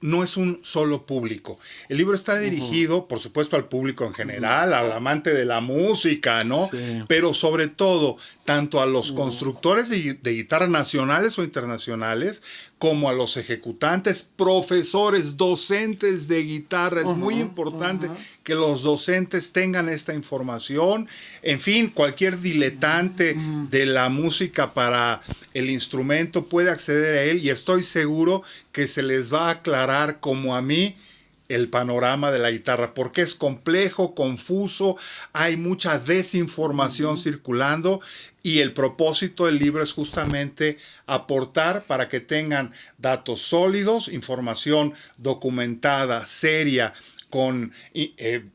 no es un solo público. El libro está dirigido, por supuesto, al público en general, al amante de la música, ¿no? Sí. Pero sobre todo, tanto a los constructores de guitarra nacionales o internacionales, como a los ejecutantes, profesores, docentes de guitarra. Es muy importante que los docentes tengan esta información. En fin, cualquier diletante de la música para el instrumento puede acceder a él, y estoy seguro que se les va a aclarar, como a mí, el panorama de la guitarra, porque es complejo, confuso, hay mucha desinformación circulando, y el propósito del libro es justamente aportar para que tengan datos sólidos, información documentada, seria, con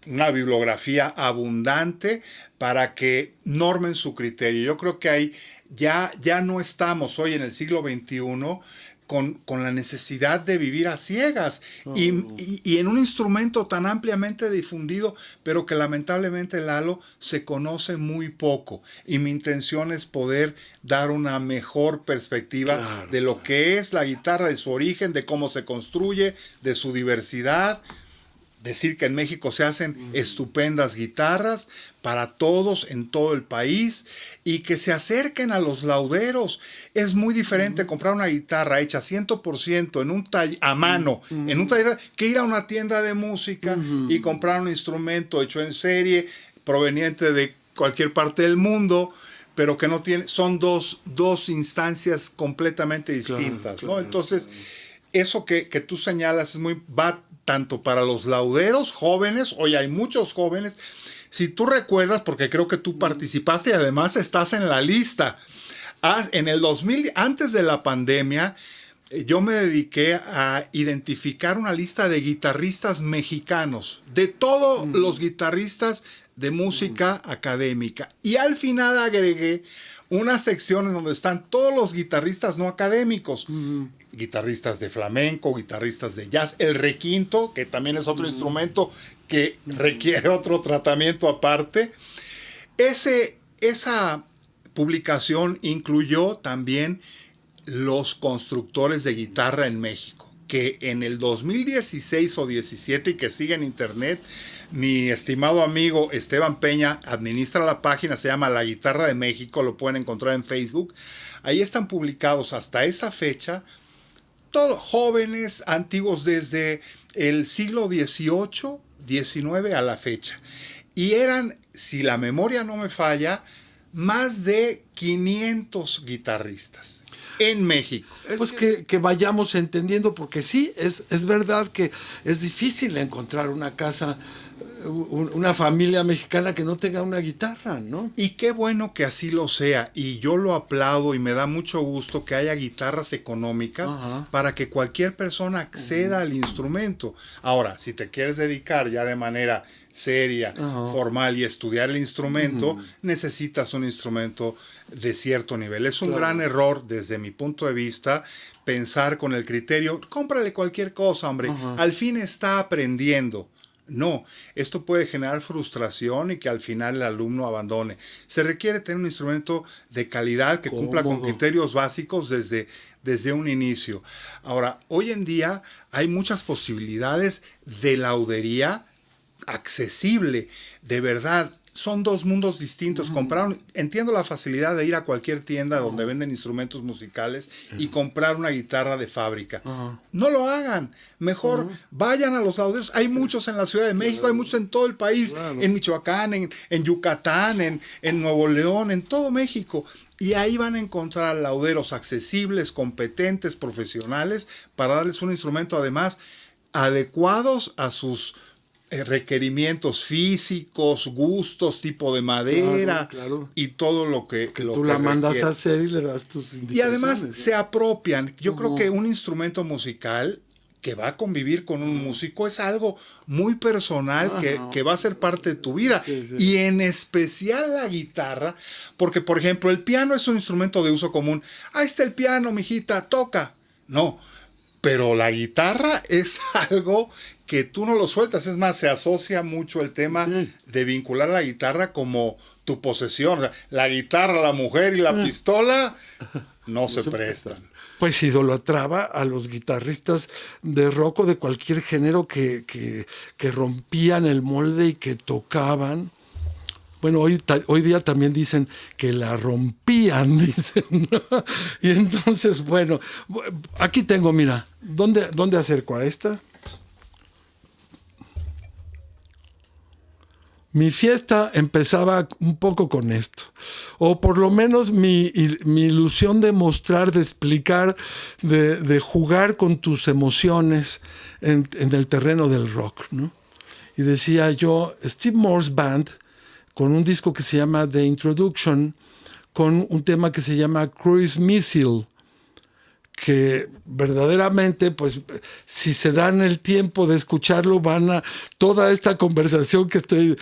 una bibliografía abundante, para que normen su criterio. Yo creo que ahí ya no estamos hoy en el siglo XXI con la necesidad de vivir a ciegas y en un instrumento tan ampliamente difundido, pero que lamentablemente, Lalo, se conoce muy poco. Y mi intención es poder dar una mejor perspectiva de lo que es la guitarra, de su origen, de cómo se construye, de su diversidad. Decir que en México se hacen estupendas guitarras para todos en todo el país y que se acerquen a los lauderos. Es muy diferente comprar una guitarra hecha 100% en un a mano, en un taller, que ir a una tienda de música y comprar un instrumento hecho en serie, proveniente de cualquier parte del mundo, pero que no tiene, son dos instancias completamente distintas, ¿no? Entonces, eso que tú señalas es va tanto para los lauderos jóvenes. Hoy hay muchos jóvenes. Si tú recuerdas, porque creo que tú participaste y además estás en la lista, en el 2000, antes de la pandemia, yo me dediqué a identificar una lista de guitarristas mexicanos, de todos los guitarristas de música académica. Y al final agregué una sección en donde están todos los guitarristas no académicos. Guitarristas de flamenco, guitarristas de jazz, el requinto, que también es otro instrumento que requiere otro tratamiento aparte. Esa publicación incluyó también los constructores de guitarra en México, que en el 2016 o 17, y que sigue en internet, mi estimado amigo Esteban Peña administra la página, se llama La Guitarra de México, lo pueden encontrar en Facebook. Ahí están publicados hasta esa fecha todos jóvenes antiguos desde el siglo XVIII, XIX a la fecha. Y eran, si la memoria no me falla, más de 500 guitarristas en México. Pues que vayamos entendiendo, porque sí, es verdad que es difícil encontrar una casa, una familia mexicana que no tenga una guitarra, ¿no? Y qué bueno que así lo sea, y yo lo aplaudo y me da mucho gusto que haya guitarras económicas para que cualquier persona acceda al instrumento. Ahora, si te quieres dedicar ya de manera seria, formal y estudiar el instrumento, necesitas un instrumento de cierto nivel. Es un gran error desde mi punto de vista pensar con el criterio, cómprale cualquier cosa, hombre, al fin está aprendiendo. No, esto puede generar frustración y que al final el alumno abandone. Se requiere tener un instrumento de calidad que cumpla con criterios básicos desde un inicio. Ahora, hoy en día hay muchas posibilidades de laudería accesible, de verdad. Son dos mundos distintos. Entiendo la facilidad de ir a cualquier tienda donde venden instrumentos musicales y comprar una guitarra de fábrica. No lo hagan. Mejor vayan a los lauderos. Hay muchos en la Ciudad de México, hay muchos en todo el país, en Michoacán, en Yucatán, en Nuevo León, en todo México. Y ahí van a encontrar lauderos accesibles, competentes, profesionales, para darles un instrumento además adecuados a sus requerimientos físicos, gustos, tipo de madera, y todo lo que tú la mandas a hacer y le das tus indicaciones. Y además se apropian. Yo creo que un instrumento musical que va a convivir con un músico es algo muy personal que va a ser parte de tu vida. Y en especial la guitarra, porque por ejemplo el piano es un instrumento de uso común. Ahí está el piano, mijita, toca. No, pero la guitarra es algo que tú no lo sueltas. Es más, se asocia mucho el tema de vincular la guitarra como tu posesión. O sea, la guitarra, la mujer y la pistola no se prestan. Pues idolatraba a los guitarristas de rock o de cualquier género que rompían el molde y que tocaban. Bueno, hoy día también dicen que la rompían, dicen, ¿no? Y entonces, bueno, aquí tengo, mira, ¿dónde acerco a esta? Mi fiesta empezaba un poco con esto, o por lo menos mi ilusión de mostrar, de explicar, de jugar con tus emociones en el terreno del rock, ¿no? Y decía yo, Steve Moore's Band, con un disco que se llama The Introduction, con un tema que se llama Cruise Missile, que verdaderamente, pues, si se dan el tiempo de escucharlo, toda esta conversación que estoy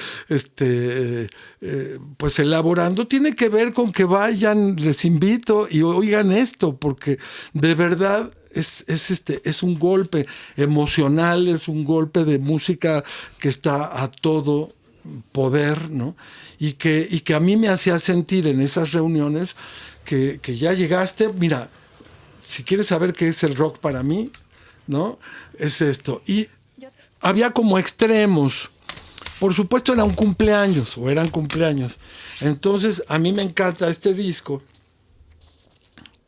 pues elaborando, tiene que ver con que vayan, les invito y oigan esto, porque de verdad es un golpe emocional, es un golpe de música que está a todo poder, ¿no? Y que a mí me hacía sentir en esas reuniones que ya llegaste, mira, si quieres saber qué es el rock para mí, ¿no? Es esto. Y había como extremos. Por supuesto eran cumpleaños. Entonces a mí me encanta este disco,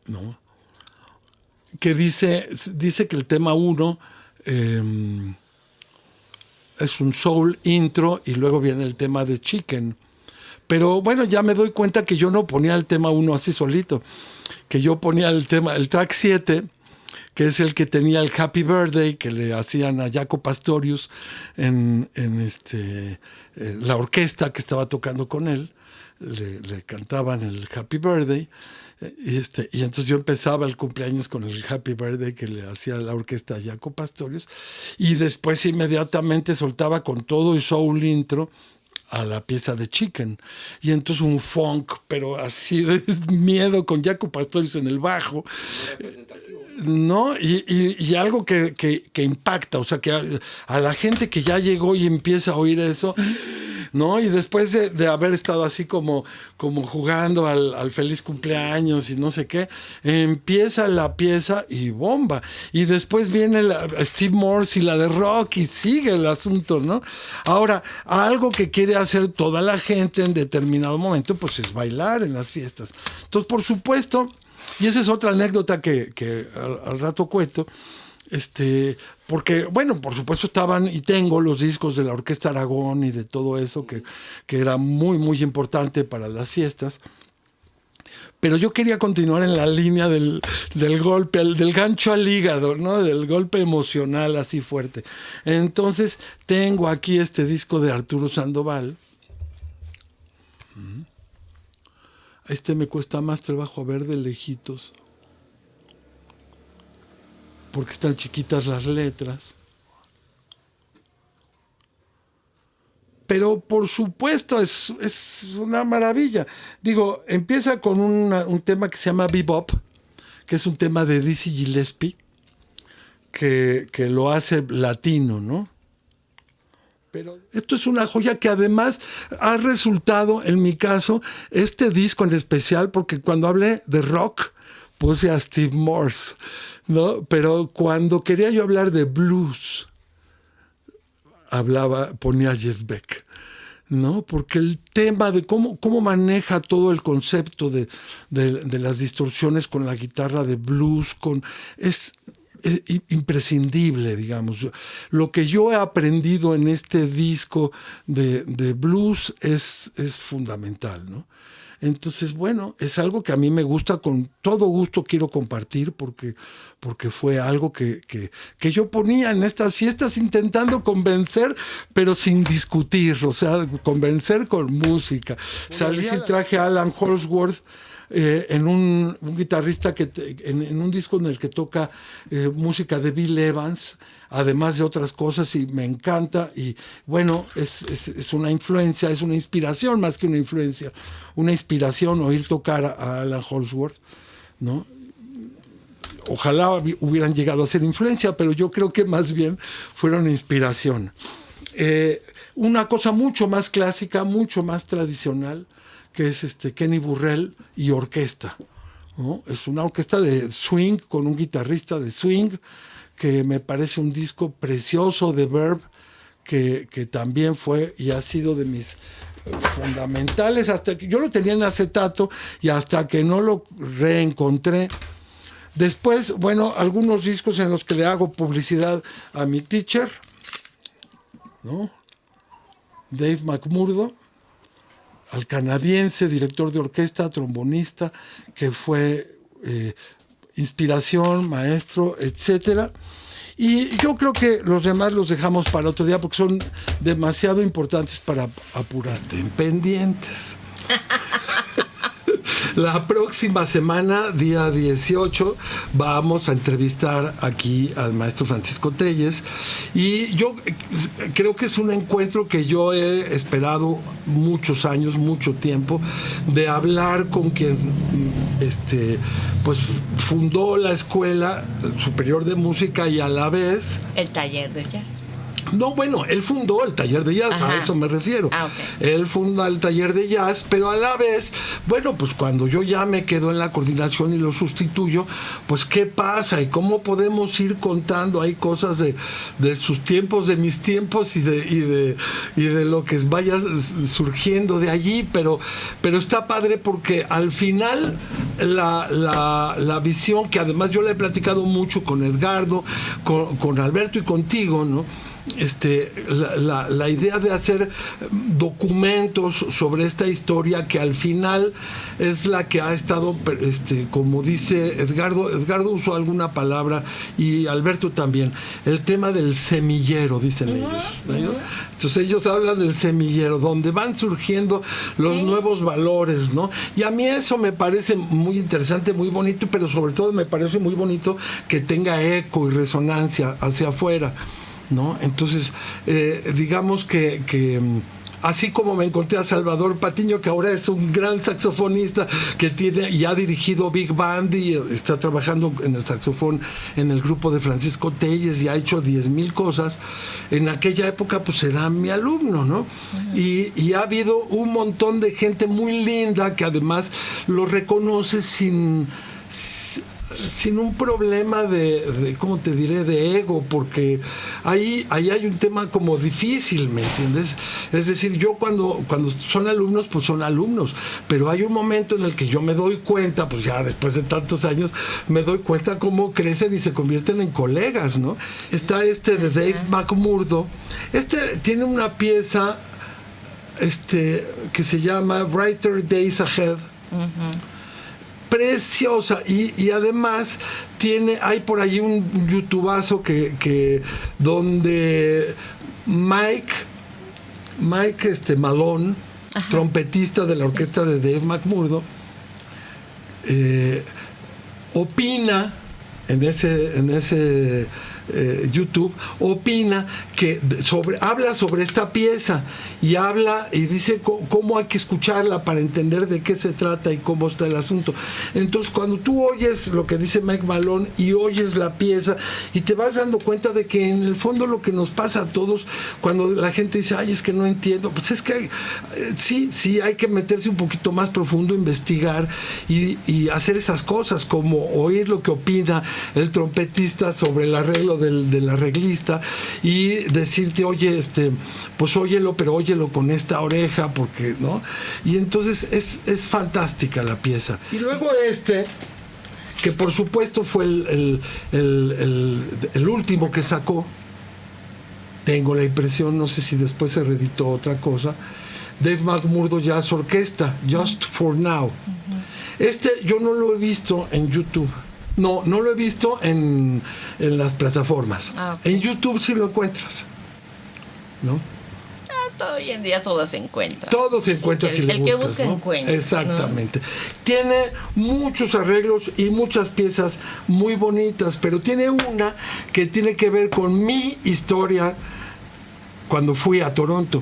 ¿no? Que dice que el tema 1 es un soul intro y luego viene el tema de Chicken. Pero bueno, ya me doy cuenta que yo no ponía el tema 1 así solito, que yo ponía el track 7, que es el que tenía el Happy Birthday que le hacían a Jaco Pastorius en la orquesta que estaba tocando con él, le cantaban el Happy Birthday. Y entonces yo empezaba el cumpleaños con el Happy Birthday que le hacía la orquesta a Jaco Pastorius, y después inmediatamente soltaba con todo el soul intro a la pieza de Chicken, y entonces un funk, pero así de miedo, con Jaco Pastorius en el bajo, ¿no? Y algo que impacta, o sea, que a la gente que ya llegó y empieza a oír eso, ¿no? Y después de haber estado así como jugando al feliz cumpleaños y no sé qué, empieza la pieza y bomba. Y después viene Steve Morse y la de rock y sigue el asunto, ¿no? Ahora, algo que quiere hacer toda la gente en determinado momento, pues es bailar en las fiestas. Entonces, por supuesto, y esa es otra anécdota que al rato cuento, porque, bueno, por supuesto estaban y tengo los discos de la Orquesta Aragón y de todo eso que era muy, muy importante para las fiestas. Pero yo quería continuar en la línea del golpe, del gancho al hígado, ¿no? Del golpe emocional así fuerte. Entonces tengo aquí este disco de Arturo Sandoval. Me cuesta más trabajo ver de lejitos, porque están chiquitas las letras. Pero por supuesto es una maravilla. Digo, empieza con un tema que se llama Bebop, que es un tema de Dizzy Gillespie, que lo hace latino, ¿no? Pero esto es una joya que además ha resultado, en mi caso, este disco en especial, porque cuando hablé de rock puse a Steve Morse, ¿no? Pero cuando quería yo hablar de blues, ponía a Jeff Beck, ¿no? Porque el tema de cómo maneja todo el concepto de las distorsiones con la guitarra de blues, es imprescindible, digamos. Lo que yo he aprendido en este disco de blues es fundamental, ¿no? Entonces, bueno, es algo que a mí me gusta, con todo gusto quiero compartir, porque fue algo que yo ponía en estas fiestas intentando convencer, pero sin discutir, o sea, convencer con música. Salí y traje a Alan Holdsworth, en un guitarrista en un disco en el que toca música de Bill Evans, además de otras cosas, y me encanta. Y bueno, es una influencia, es una inspiración más que una influencia, una inspiración oír tocar a Alan Holdsworth, ¿no? Ojalá hubieran llegado a ser influencia, pero yo creo que más bien fueron inspiración. Una cosa mucho más clásica, mucho más tradicional, que es Kenny Burrell y orquesta, ¿no? Es una orquesta de swing con un guitarrista de swing, que me parece un disco precioso de Verve, que también fue y ha sido de mis fundamentales, hasta que yo lo tenía en acetato y hasta que no lo reencontré. Después, bueno, algunos discos en los que le hago publicidad a mi teacher, ¿no? Dave McMurdo, al canadiense, director de orquesta, trombonista, que fue inspiración, maestro, etcétera. Y yo creo que los demás los dejamos para otro día porque son demasiado importantes para apurarte. Pendientes. La próxima semana, día 18, vamos a entrevistar aquí al maestro Francisco Telles, y yo creo que es un encuentro que yo he esperado muchos años, mucho tiempo, de hablar con quien pues fundó la Escuela Superior de Música y a la vez el taller de jazz. No, bueno, él fundó el taller de jazz, a eso me refiero. Okay. Él fundó el taller de jazz, pero a la vez, bueno, pues cuando yo ya me quedo en la coordinación y lo sustituyo, pues ¿qué pasa? ¿Y cómo podemos ir contando? Hay cosas de sus tiempos, de mis tiempos y de lo que vaya surgiendo de allí, pero está padre porque al final la visión, que además yo le he platicado mucho con Edgardo, con Alberto y contigo, ¿no? La idea de hacer documentos sobre esta historia que al final es la que ha estado, como dice Edgardo usó alguna palabra y Alberto también, el tema del semillero, dicen ellos, ¿no? Entonces ellos hablan del semillero, donde van surgiendo los nuevos valores, ¿no? Y a mí eso me parece muy interesante, muy bonito, pero sobre todo me parece muy bonito que tenga eco y resonancia hacia afuera, ¿no? Entonces, digamos que así como me encontré a Salvador Patiño, que ahora es un gran saxofonista que tiene y ha dirigido Big Band y está trabajando en el saxofón en el grupo de Francisco Telles y ha hecho 10,000 cosas, en aquella época pues era mi alumno, ¿no? Y ha habido un montón de gente muy linda que además lo reconoce sin un problema de ¿cómo te diré?, de ego, porque ahí hay un tema como difícil, ¿me entiendes? Es decir, yo cuando son alumnos, pues son alumnos, pero hay un momento en el que yo me doy cuenta, pues ya después de tantos años, me doy cuenta cómo crecen y se convierten en colegas, ¿no? Está de Dave McMurdo. Tiene una pieza que se llama Brighter Days Ahead. Preciosa, y además hay por allí un youtubazo que donde Mike Malone, trompetista de la orquesta de Dave McMurdo, opina en ese YouTube, opina que habla sobre esta pieza y dice cómo hay que escucharla para entender de qué se trata y cómo está el asunto. Entonces, cuando tú oyes lo que dice Mike Malone y oyes la pieza y te vas dando cuenta de que en el fondo lo que nos pasa a todos cuando la gente dice, ay, es que no entiendo, pues es que sí hay que meterse un poquito más profundo, investigar y hacer esas cosas, como oír lo que opina el trompetista sobre el arreglo del arreglista y decirte, oye, pues óyelo, pero óyelo con esta oreja, porque, ¿no? Y entonces es fantástica la pieza. Y luego que por supuesto fue el último que sacó, tengo la impresión, no sé si después se reeditó otra cosa, Dave McMurdo Jazz Orquesta, Just for Now. Yo no lo he visto en YouTube. No lo he visto en las plataformas. Okay. En YouTube sí lo encuentras, ¿no? Hoy en día todo se encuentra. Todo se encuentra si le buscas, que busca, ¿no? Encuentra. Exactamente. ¿No? Tiene muchos arreglos y muchas piezas muy bonitas, pero tiene una que tiene que ver con mi historia cuando fui a Toronto,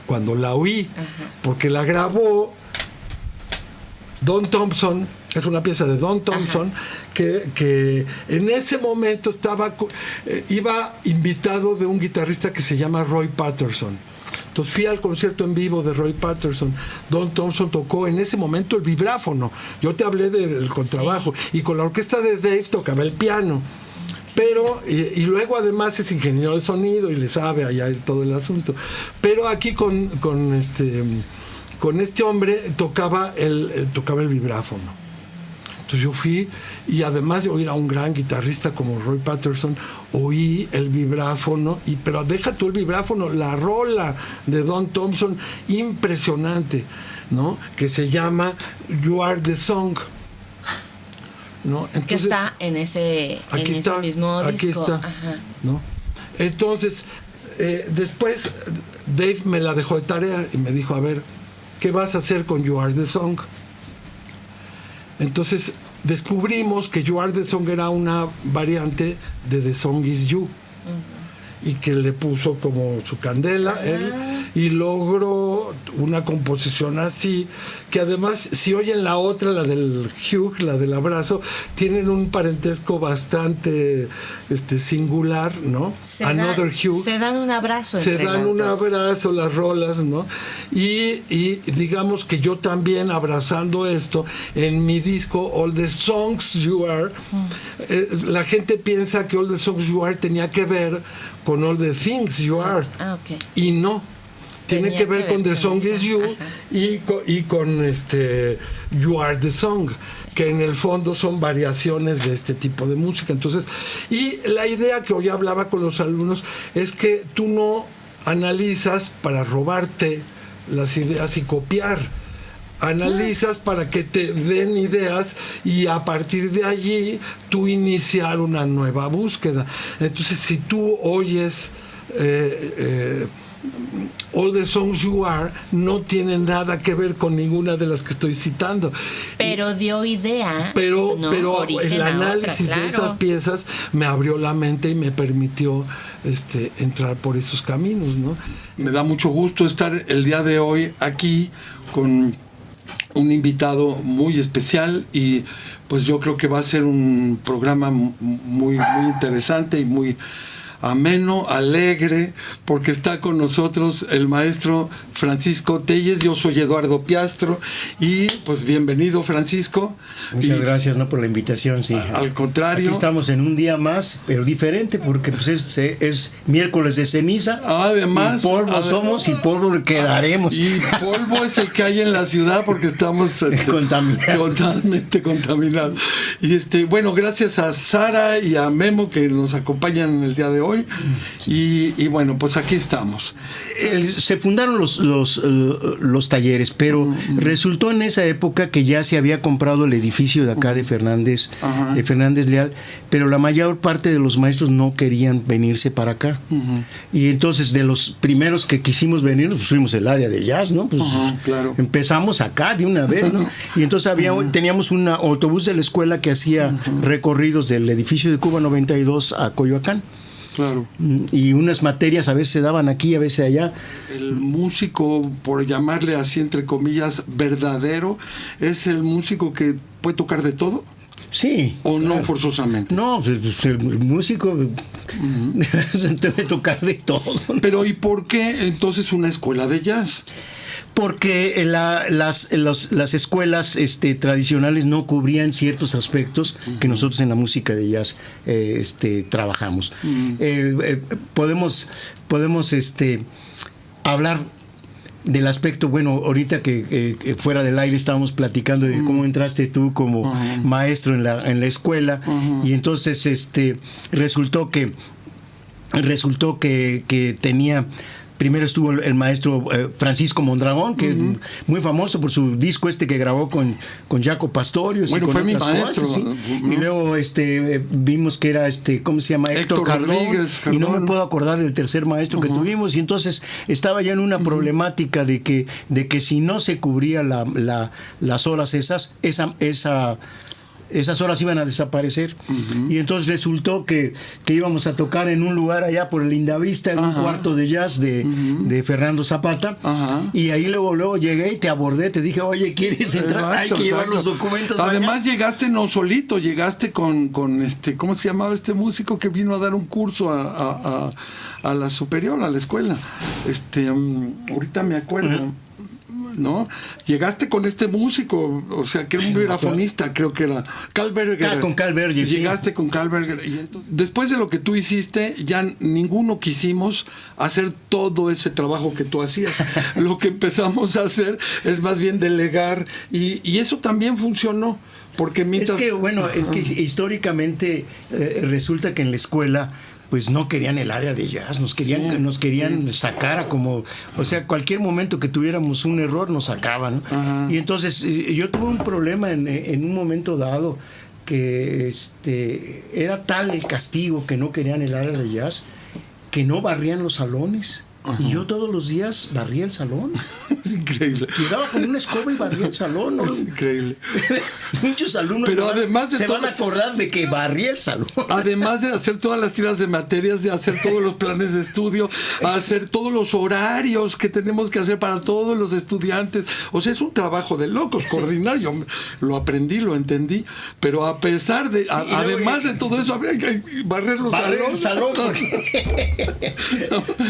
cuando la oí, porque la grabó Don Thompson. Es una pieza de Don Thompson que en ese momento iba invitado de un guitarrista que se llama Roy Patterson. Entonces fui al concierto en vivo de Roy Patterson. Don Thompson tocó en ese momento el vibráfono. Yo te hablé del contrabajo. Sí. Y con la orquesta de Dave tocaba el piano. Pero, y luego además es ingeniero de sonido y le sabe allá todo el asunto. Pero aquí con este hombre tocaba el vibráfono. Entonces yo fui, y además de oír a un gran guitarrista como Roy Patterson, oí el vibráfono, pero deja tú el vibráfono, la rola de Don Thompson, impresionante, ¿no? Que se llama You Are the Song, ¿no? Entonces, que está en ese mismo disco. Aquí está, ¿no? Entonces, después Dave me la dejó de tarea y me dijo, a ver, ¿qué vas a hacer con You Are the Song? Entonces descubrimos que You Are the Song era una variante de The Song Is You. Y que le puso como su candela él, y logró una composición así, que además, si oyen la otra, la del Hugh, la del abrazo, tienen un parentesco bastante singular, ¿no? Another Hugh. Se dan un abrazo Se entre dan las un dos. abrazo, las rolas, ¿no? Y digamos que yo también, abrazando esto, en mi disco All the Songs You Are, la gente piensa que All the Songs You Are tenía que ver con All the Things You Are. Ok. Y no. Tiene Tenía que ver con The con Song Is esas, You ajá. y con You Are the Song, que en el fondo son variaciones de este tipo de música. Entonces, y la idea que hoy hablaba con los alumnos es que tú no analizas para robarte las ideas y copiar. Analizas para que te den ideas y a partir de allí tú iniciar una nueva búsqueda. Entonces, si tú oyes All the Songs You Are, no tienen nada que ver con ninguna de las que estoy citando. Pero dio idea. Pero origen el a análisis otra, de claro. esas piezas me abrió la mente y me permitió entrar por esos caminos, ¿no? Me da mucho gusto estar el día de hoy aquí con un invitado muy especial y pues yo creo que va a ser un programa muy interesante y muy ameno, alegre, porque está con nosotros el maestro Francisco Telles. Yo soy Eduardo Piastro y pues bienvenido, Francisco. Muchas gracias, ¿no?, por la invitación. Sí, al contrario. Aquí estamos en un día más, pero diferente, porque pues es miércoles de ceniza. Además, y polvo somos y polvo quedaremos. Y polvo es el que hay en la ciudad porque estamos Contaminados. Totalmente contaminados. Y bueno, gracias a Sara y a Memo que nos acompañan el día de hoy. Y bueno, pues aquí estamos. Se fundaron los talleres, pero resultó en esa época que ya se había comprado el edificio de acá de Fernández Leal, pero la mayor parte de los maestros no querían venirse para acá. Y entonces de los primeros que quisimos venir, pues fuimos el área de jazz, ¿no? Pues claro. empezamos acá de una vez, ¿no? Y entonces teníamos un autobús de la escuela que hacía recorridos del edificio de Cuba 92 a Coyoacán. Claro. Y unas materias a veces se daban aquí, a veces allá. El músico, por llamarle así entre comillas, verdadero, es el músico que puede tocar de todo. Sí. ¿O claro. No forzosamente? No, el músico debe tocar de todo. Pero ¿y por qué entonces una escuela de jazz? Porque las escuelas tradicionales no cubrían ciertos aspectos que nosotros en la música de jazz trabajamos. Podemos hablar del aspecto, bueno, ahorita que fuera del aire estábamos platicando de cómo entraste tú como maestro en la escuela, y entonces resultó que tenía. Primero estuvo el maestro Francisco Mondragón, que es muy famoso por su disco que grabó con Jaco Pastorius. Bueno, fue mi maestro. Cosas, ¿sí? Y luego vimos que era, ¿cómo se llama? Héctor Rodríguez. Y no me puedo acordar del tercer maestro que tuvimos. Y entonces estaba ya en una problemática de que si no se cubría las horas esas horas iban a desaparecer. Y entonces resultó que íbamos a tocar en un lugar allá por el Lindavista, en un cuarto de jazz de Fernando Zapata. Y ahí luego llegué y te abordé, te dije, oye, ¿quieres entrar? Hay que llevar los documentos. Además allá. Llegaste no solito, llegaste con ¿cómo se llamaba este músico que vino a dar un curso a la superior, a la escuela? Ahorita me acuerdo. ¿No? Llegaste con este músico, o sea, que era un vibrafonista, creo que era Carl Berger. Con Carl Berger. Llegaste sí. con Carl Berger. Y entonces, después de lo que tú hiciste, ya ninguno quisimos hacer todo ese trabajo que tú hacías. Lo que empezamos a hacer es más bien delegar, y eso también funcionó. Porque mientras... Es que históricamente resulta que en la escuela pues no querían el área de jazz, nos querían sacar a como, o sea, cualquier momento que tuviéramos un error nos sacaban, ¿no? Y entonces yo tuve un problema en un momento dado que era tal el castigo que no querían el área de jazz que no barrían los salones. Y yo todos los días barría el salón. Es increíble. Llegaba con una escoba y barría el salón, ¿no? Es increille. Muchos alumnos Pero además de se todo, van a acordar de que barría el salón. Además de hacer todas las tiras de materias, de hacer todos los planes de estudio, hacer todos los horarios que tenemos que hacer para todos los estudiantes. O sea, es un trabajo de locos coordinar. Yo lo aprendí, lo entendí. Pero a pesar de, además de todo eso, habría que barrer los El salones. salón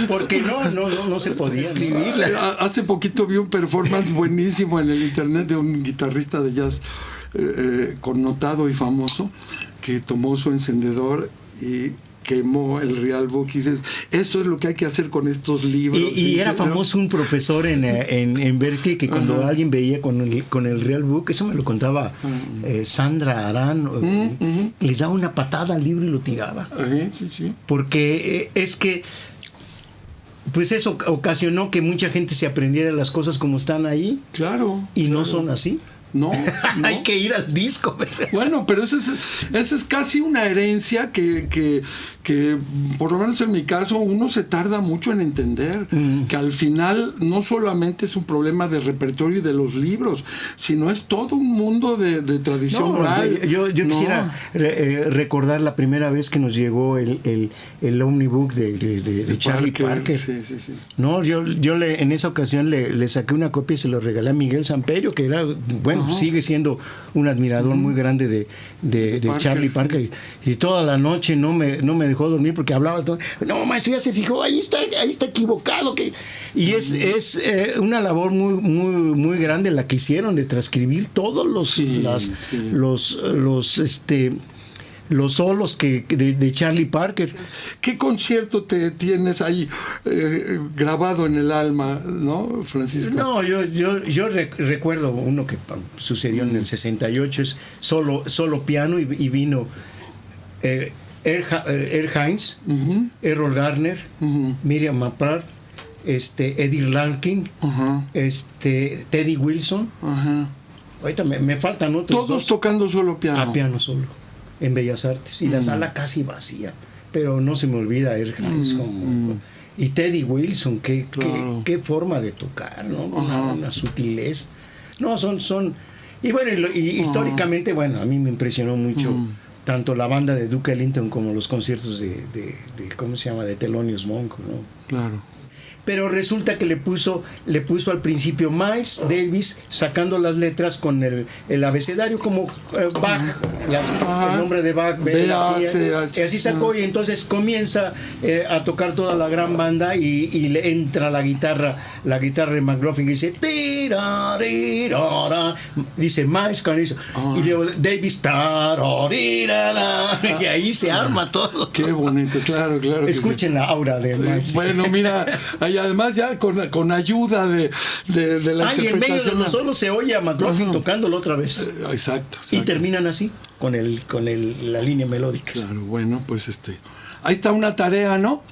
porque no se podía escribir. Hace poquito vi un performance buenísimo en el internet de un guitarrista de jazz connotado y famoso que tomó su encendedor y quemó el Real Book y dices, eso es lo que hay que hacer con estos libros. Y era famoso un profesor en Berkeley que cuando alguien veía con el Real Book, eso me lo contaba Sandra Arán, les daba una patada al libro y lo tiraba. Sí. Porque es que pues eso ocasionó que mucha gente se aprendiera las cosas como están ahí. Claro. Y no son así. No. Hay que ir al disco. Bueno, pero esa es casi una herencia que por lo menos en mi caso uno se tarda mucho en entender que al final no solamente es un problema de repertorio y de los libros, sino es todo un mundo de tradición oral. Yo quisiera recordar la primera vez que nos llegó el omnibook de Charlie Parker. Sí. No, yo en esa ocasión le saqué una copia y se lo regalé a Miguel Samperio, que era, bueno, sigue siendo un admirador muy grande de Charlie Parker. Y toda la noche no me dejó dormir porque hablaba todo. No, maestro, ya se fijó, ahí está equivocado. Y es una labor muy grande la que hicieron de transcribir todos los solos de Charlie Parker. ¿Qué concierto te tienes ahí grabado en el alma, no, Francisco? No, yo recuerdo uno que sucedió en el 68, es solo piano y vino Earl Hines, Errol Garner, Miriam Mapplard, Eddie Larkin, Teddy Wilson. Ahorita me faltan otros todos dos. Tocando solo piano. A piano solo, en Bellas Artes. Y la sala casi vacía. Pero no se me olvida Earl Hines y Teddy Wilson, qué forma de tocar, ¿no? Una sutileza. No, son... Y bueno, históricamente, bueno, a mí me impresionó mucho tanto la banda de Duke Ellington como los conciertos de ¿cómo se llama? De Thelonious Monk, ¿no? Claro. Pero resulta que le puso al principio Miles Davis sacando las letras con el abecedario como Bach, el nombre de Bach, así sacó, y entonces comienza a tocar toda la gran banda y le entra la guitarra de McLaughlin y dice dice Miles con eso y luego Davis y ahí se arma todo. Qué bonito, claro. Escuchen la aura de Miles. Bueno, mira, y además ya con ayuda de la interpretación. Y en medio de los solos se oye a McLaughlin tocándolo otra vez. Exacto. Y terminan así, con la línea melódica. Claro, bueno, pues ahí está una tarea, ¿no?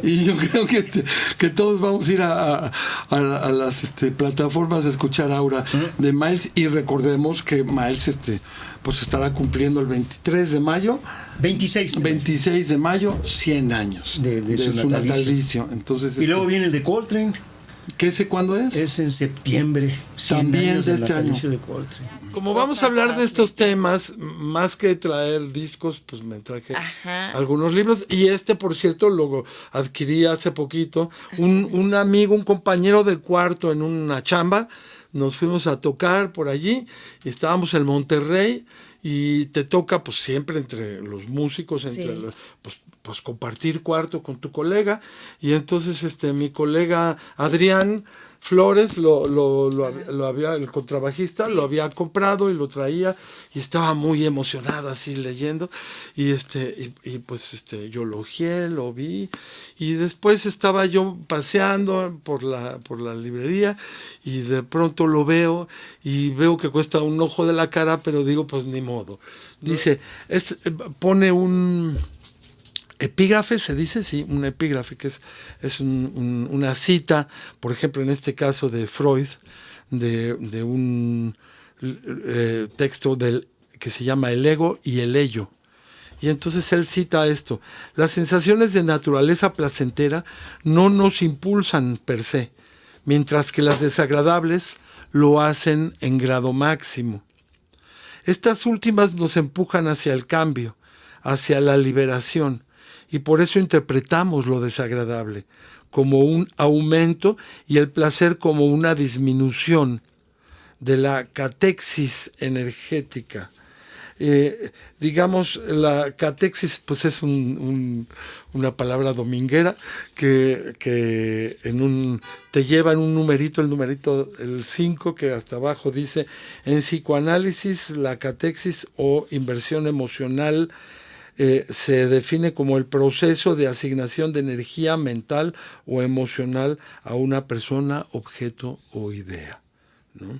Y yo creo que todos vamos a ir a las plataformas a escuchar Aura de Miles, y recordemos que Miles pues estará cumpliendo el 23 de mayo. 26 de mayo, 100 años de su natalicio. Entonces, y luego viene el de Coltrane. ¿Qué sé cuándo es? Es en septiembre. También de este año. De Coltrane. Como vamos a hablar de estos temas, más que traer discos, pues me traje algunos libros. Y por cierto, lo adquirí hace poquito. Un amigo, un compañero de cuarto en una chamba, nos fuimos a tocar por allí. Y estábamos en Monterrey. Y te toca, pues siempre entre los músicos, pues compartir cuarto con tu colega. Y entonces mi colega Adrián Flores lo había, el contrabajista, lo había comprado y lo traía, y estaba muy emocionado así leyendo, y pues yo lo ojeé, lo vi, y después estaba yo paseando por la librería, y de pronto lo veo, y veo que cuesta un ojo de la cara, pero digo, pues ni modo. Dice, pone un epígrafe, se dice, sí, un epígrafe, que es una cita, por ejemplo, en este caso de Freud, de un texto que se llama El ego y el ello. Y entonces él cita esto: las sensaciones de naturaleza placentera no nos impulsan per se, mientras que las desagradables lo hacen en grado máximo. Estas últimas nos empujan hacia el cambio, hacia la liberación, y por eso interpretamos lo desagradable como un aumento y el placer como una disminución de la catexis energética. Digamos, la catexis pues es una palabra dominguera que te lleva en un numerito, el 5, que hasta abajo dice: en psicoanálisis la catexis o inversión emocional se define como el proceso de asignación de energía mental o emocional a una persona, objeto o idea, ¿no?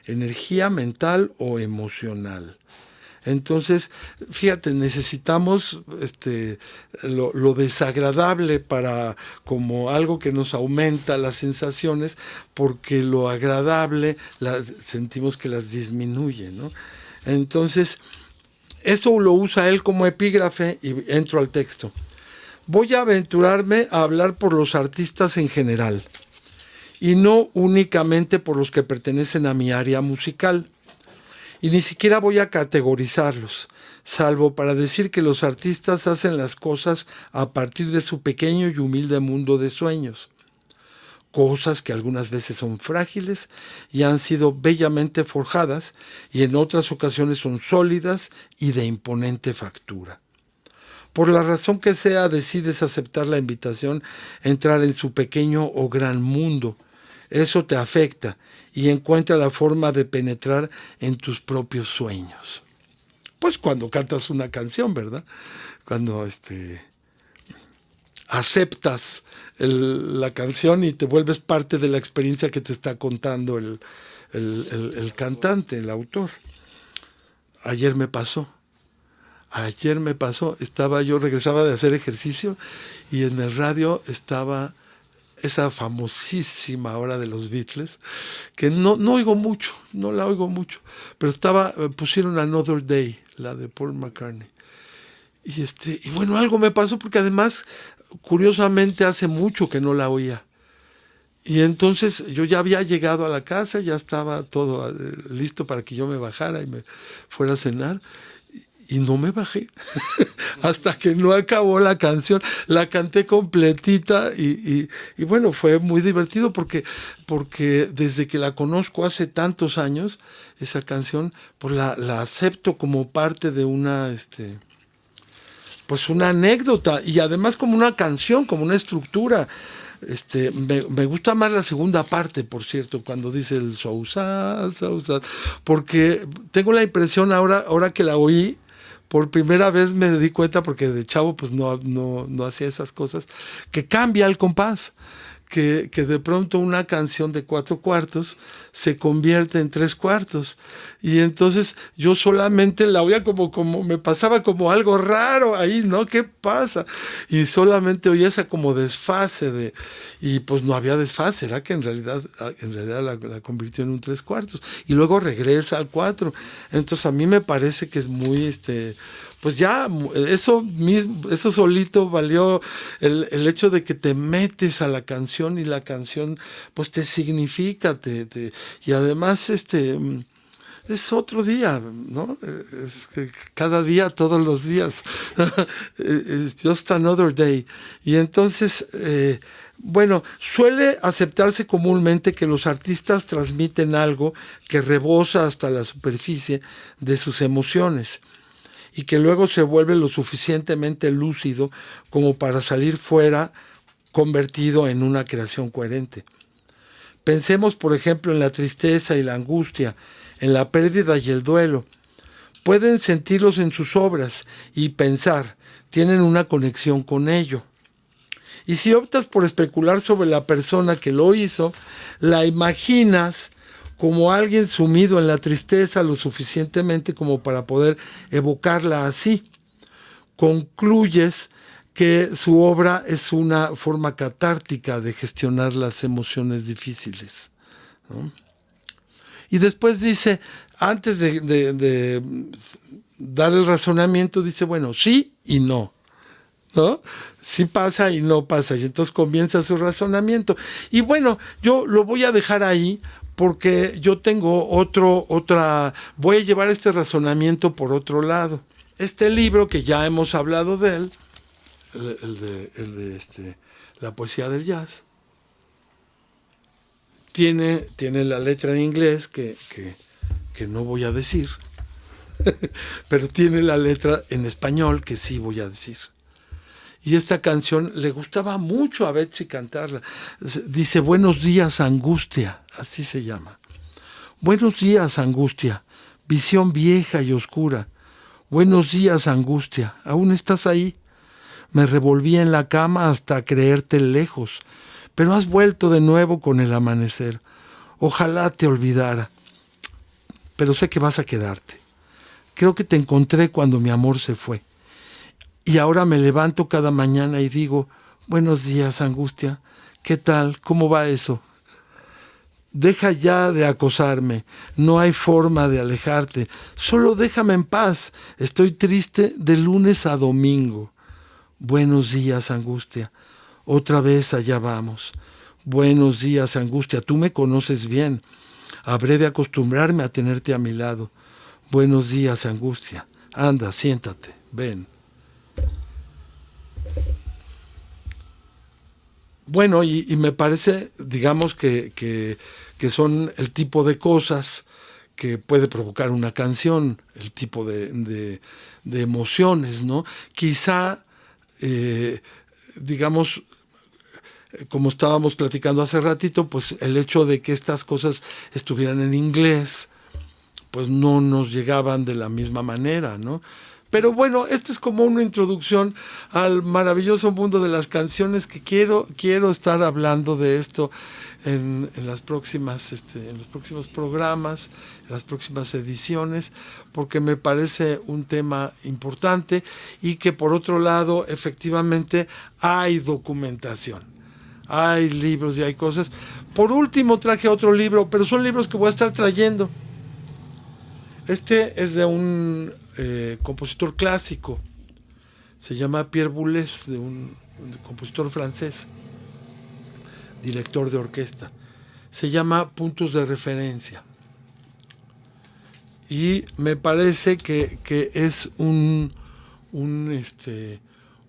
Energía mental o emocional. Entonces, fíjate, necesitamos lo desagradable para como algo que nos aumenta las sensaciones, porque lo agradable sentimos que las disminuye, ¿no? Entonces, eso lo usa él como epígrafe y entro al texto. Voy a aventurarme a hablar por los artistas en general y no únicamente por los que pertenecen a mi área musical. Y ni siquiera voy a categorizarlos, salvo para decir que los artistas hacen las cosas a partir de su pequeño y humilde mundo de sueños. Cosas que algunas veces son frágiles y han sido bellamente forjadas, y en otras ocasiones son sólidas y de imponente factura. Por la razón que sea, decides aceptar la invitación a entrar en su pequeño o gran mundo. Eso te afecta y encuentra la forma de penetrar en tus propios sueños. Pues cuando cantas una canción, ¿verdad? Cuando aceptas la canción y te vuelves parte de la experiencia que te está contando el cantante, el autor. Ayer me pasó, regresaba de hacer ejercicio y en el radio estaba esa famosísima hora de los Beatles, que no oigo mucho, no la oigo mucho, pero pusieron Another Day, la de Paul McCartney. Y bueno, algo me pasó, porque además, curiosamente, hace mucho que no la oía. Y entonces yo ya había llegado a la casa, ya estaba todo listo para que yo me bajara y me fuera a cenar. Y no me bajé hasta que no acabó la canción. La canté completita y bueno, fue muy divertido porque desde que la conozco hace tantos años, esa canción, pues la acepto como parte de una anécdota, y además como una canción, como una estructura. Me gusta más la segunda parte, por cierto, cuando dice el so sad, porque tengo la impresión ahora que la oí por primera vez, me di cuenta, porque de chavo pues no hacía esas cosas, que cambia el compás, que de pronto una canción de 4/4 se convierte en 3/4, y entonces yo solamente la oía como me pasaba como algo raro ahí, ¿no? ¿Qué pasa? Y solamente oía esa como desfase y pues no había desfase, era que en realidad la convirtió en un 3/4 y luego regresa al 4. Entonces a mí me parece que es muy pues ya eso solito valió el hecho de que te metes a la canción y la canción pues te significa, y además es otro día, ¿no? Es que cada día, todos los días, it's just another day. Y entonces, bueno, suele aceptarse comúnmente que los artistas transmiten algo que rebosa hasta la superficie de sus emociones, y que luego se vuelve lo suficientemente lúcido como para salir fuera, convertido en una creación coherente. Pensemos, por ejemplo, en la tristeza y la angustia, en la pérdida y el duelo. Pueden sentirlos en sus obras y pensar, tienen una conexión con ello. Y si optas por especular sobre la persona que lo hizo, la imaginas como alguien sumido en la tristeza lo suficientemente como para poder evocarla así. Concluyes que su obra es una forma catártica de gestionar las emociones difíciles, ¿no? Y después dice, antes de dar el razonamiento, dice, bueno, sí y no, ¿no? Sí pasa y no pasa. Y entonces comienza su razonamiento. Y bueno, yo lo voy a dejar ahí porque yo tengo voy a llevar este razonamiento por otro lado. Este libro, que ya hemos hablado de él, la poesía del jazz, tiene la letra en inglés que no voy a decir, pero tiene la letra en español que sí voy a decir. Y esta canción le gustaba mucho a Betsy cantarla. Dice, buenos días, angustia, así se llama. Buenos días, angustia, visión vieja y oscura. Buenos días, angustia, ¿aún estás ahí? Me revolví en la cama hasta creerte lejos, pero has vuelto de nuevo con el amanecer. Ojalá te olvidara, pero sé que vas a quedarte. Creo que te encontré cuando mi amor se fue. Y ahora me levanto cada mañana y digo, buenos días, angustia, ¿qué tal? ¿Cómo va eso? Deja ya de acosarme, no hay forma de alejarte, solo déjame en paz, estoy triste de lunes a domingo. Buenos días, angustia, otra vez allá vamos. Buenos días, angustia, tú me conoces bien, habré de acostumbrarme a tenerte a mi lado. Buenos días, angustia, anda, siéntate, ven. Bueno, y me parece, digamos, que son el tipo de cosas que puede provocar una canción, el tipo de emociones, ¿no? Quizá, digamos, como estábamos platicando hace ratito, pues el hecho de que estas cosas estuvieran en inglés, pues no nos llegaban de la misma manera, ¿no? Pero bueno, esta es como una introducción al maravilloso mundo de las canciones, que quiero estar hablando de esto en los próximos programas, en las próximas ediciones, porque me parece un tema importante y que por otro lado efectivamente hay documentación, hay libros y hay cosas. Por último traje otro libro, pero son libros que voy a estar trayendo. Este es de un compositor clásico, se llama Pierre Boulez, de un compositor francés, director de orquesta. Se llama Puntos de Referencia. Y me parece que es un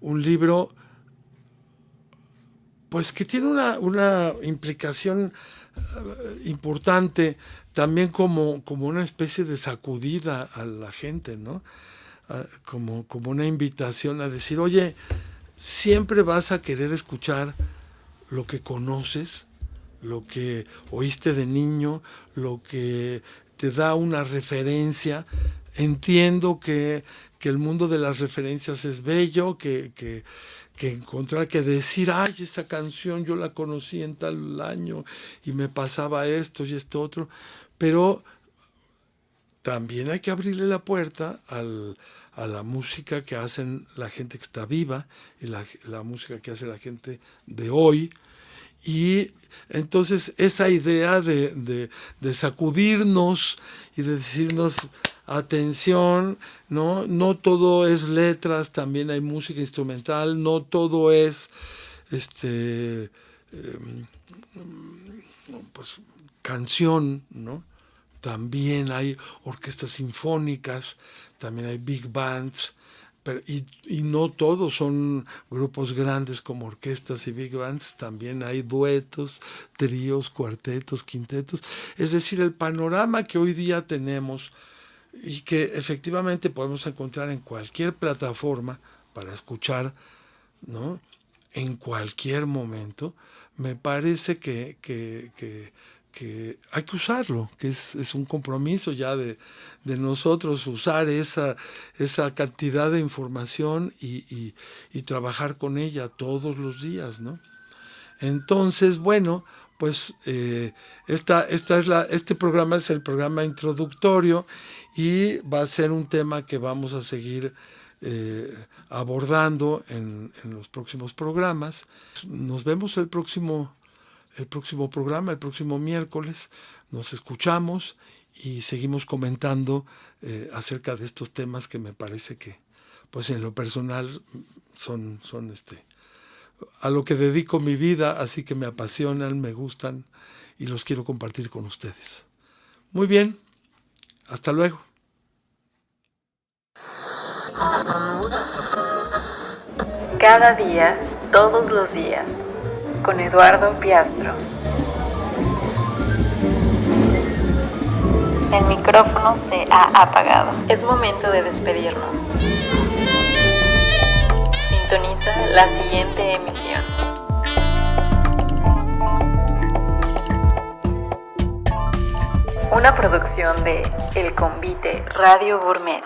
libro, pues, que tiene una implicación importante, también como una especie de sacudida a la gente, ¿no? Como una invitación a decir, oye, siempre vas a querer escuchar lo que conoces, lo que oíste de niño, lo que te da una referencia. Entiendo que el mundo de las referencias es bello, que encontrar, que decir, ay, esa canción yo la conocí en tal año y me pasaba esto y esto otro, pero también hay que abrirle la puerta a la música que hacen la gente que está viva y la música que hace la gente de hoy. Y entonces esa idea de sacudirnos y de decirnos, atención, no todo es letras, también hay música instrumental, no todo es pues canción, ¿no? También hay orquestas sinfónicas, también hay big bands, y no todos son grupos grandes como orquestas y big bands, también hay duetos, tríos, cuartetos, quintetos. Es decir, el panorama que hoy día tenemos y que efectivamente podemos encontrar en cualquier plataforma para escuchar, ¿no? En cualquier momento, me parece que hay que usarlo, que es un compromiso ya de nosotros usar esa cantidad de información y trabajar con ella todos los días, ¿no? Entonces, bueno, pues este programa es el programa introductorio y va a ser un tema que vamos a seguir abordando en los próximos programas. Nos vemos el próximo programa, el próximo miércoles. nos escuchamos y seguimos comentando acerca de estos temas que me parece que, pues en lo personal, son a lo que dedico mi vida, así que me apasionan, me gustan y los quiero compartir con ustedes. Muy bien, hasta luego. Cada día, todos los días, con Eduardo Piastro. El micrófono se ha apagado. Es momento de despedirnos. Sintoniza la siguiente emisión. Una producción de El Convite Radio Gourmet.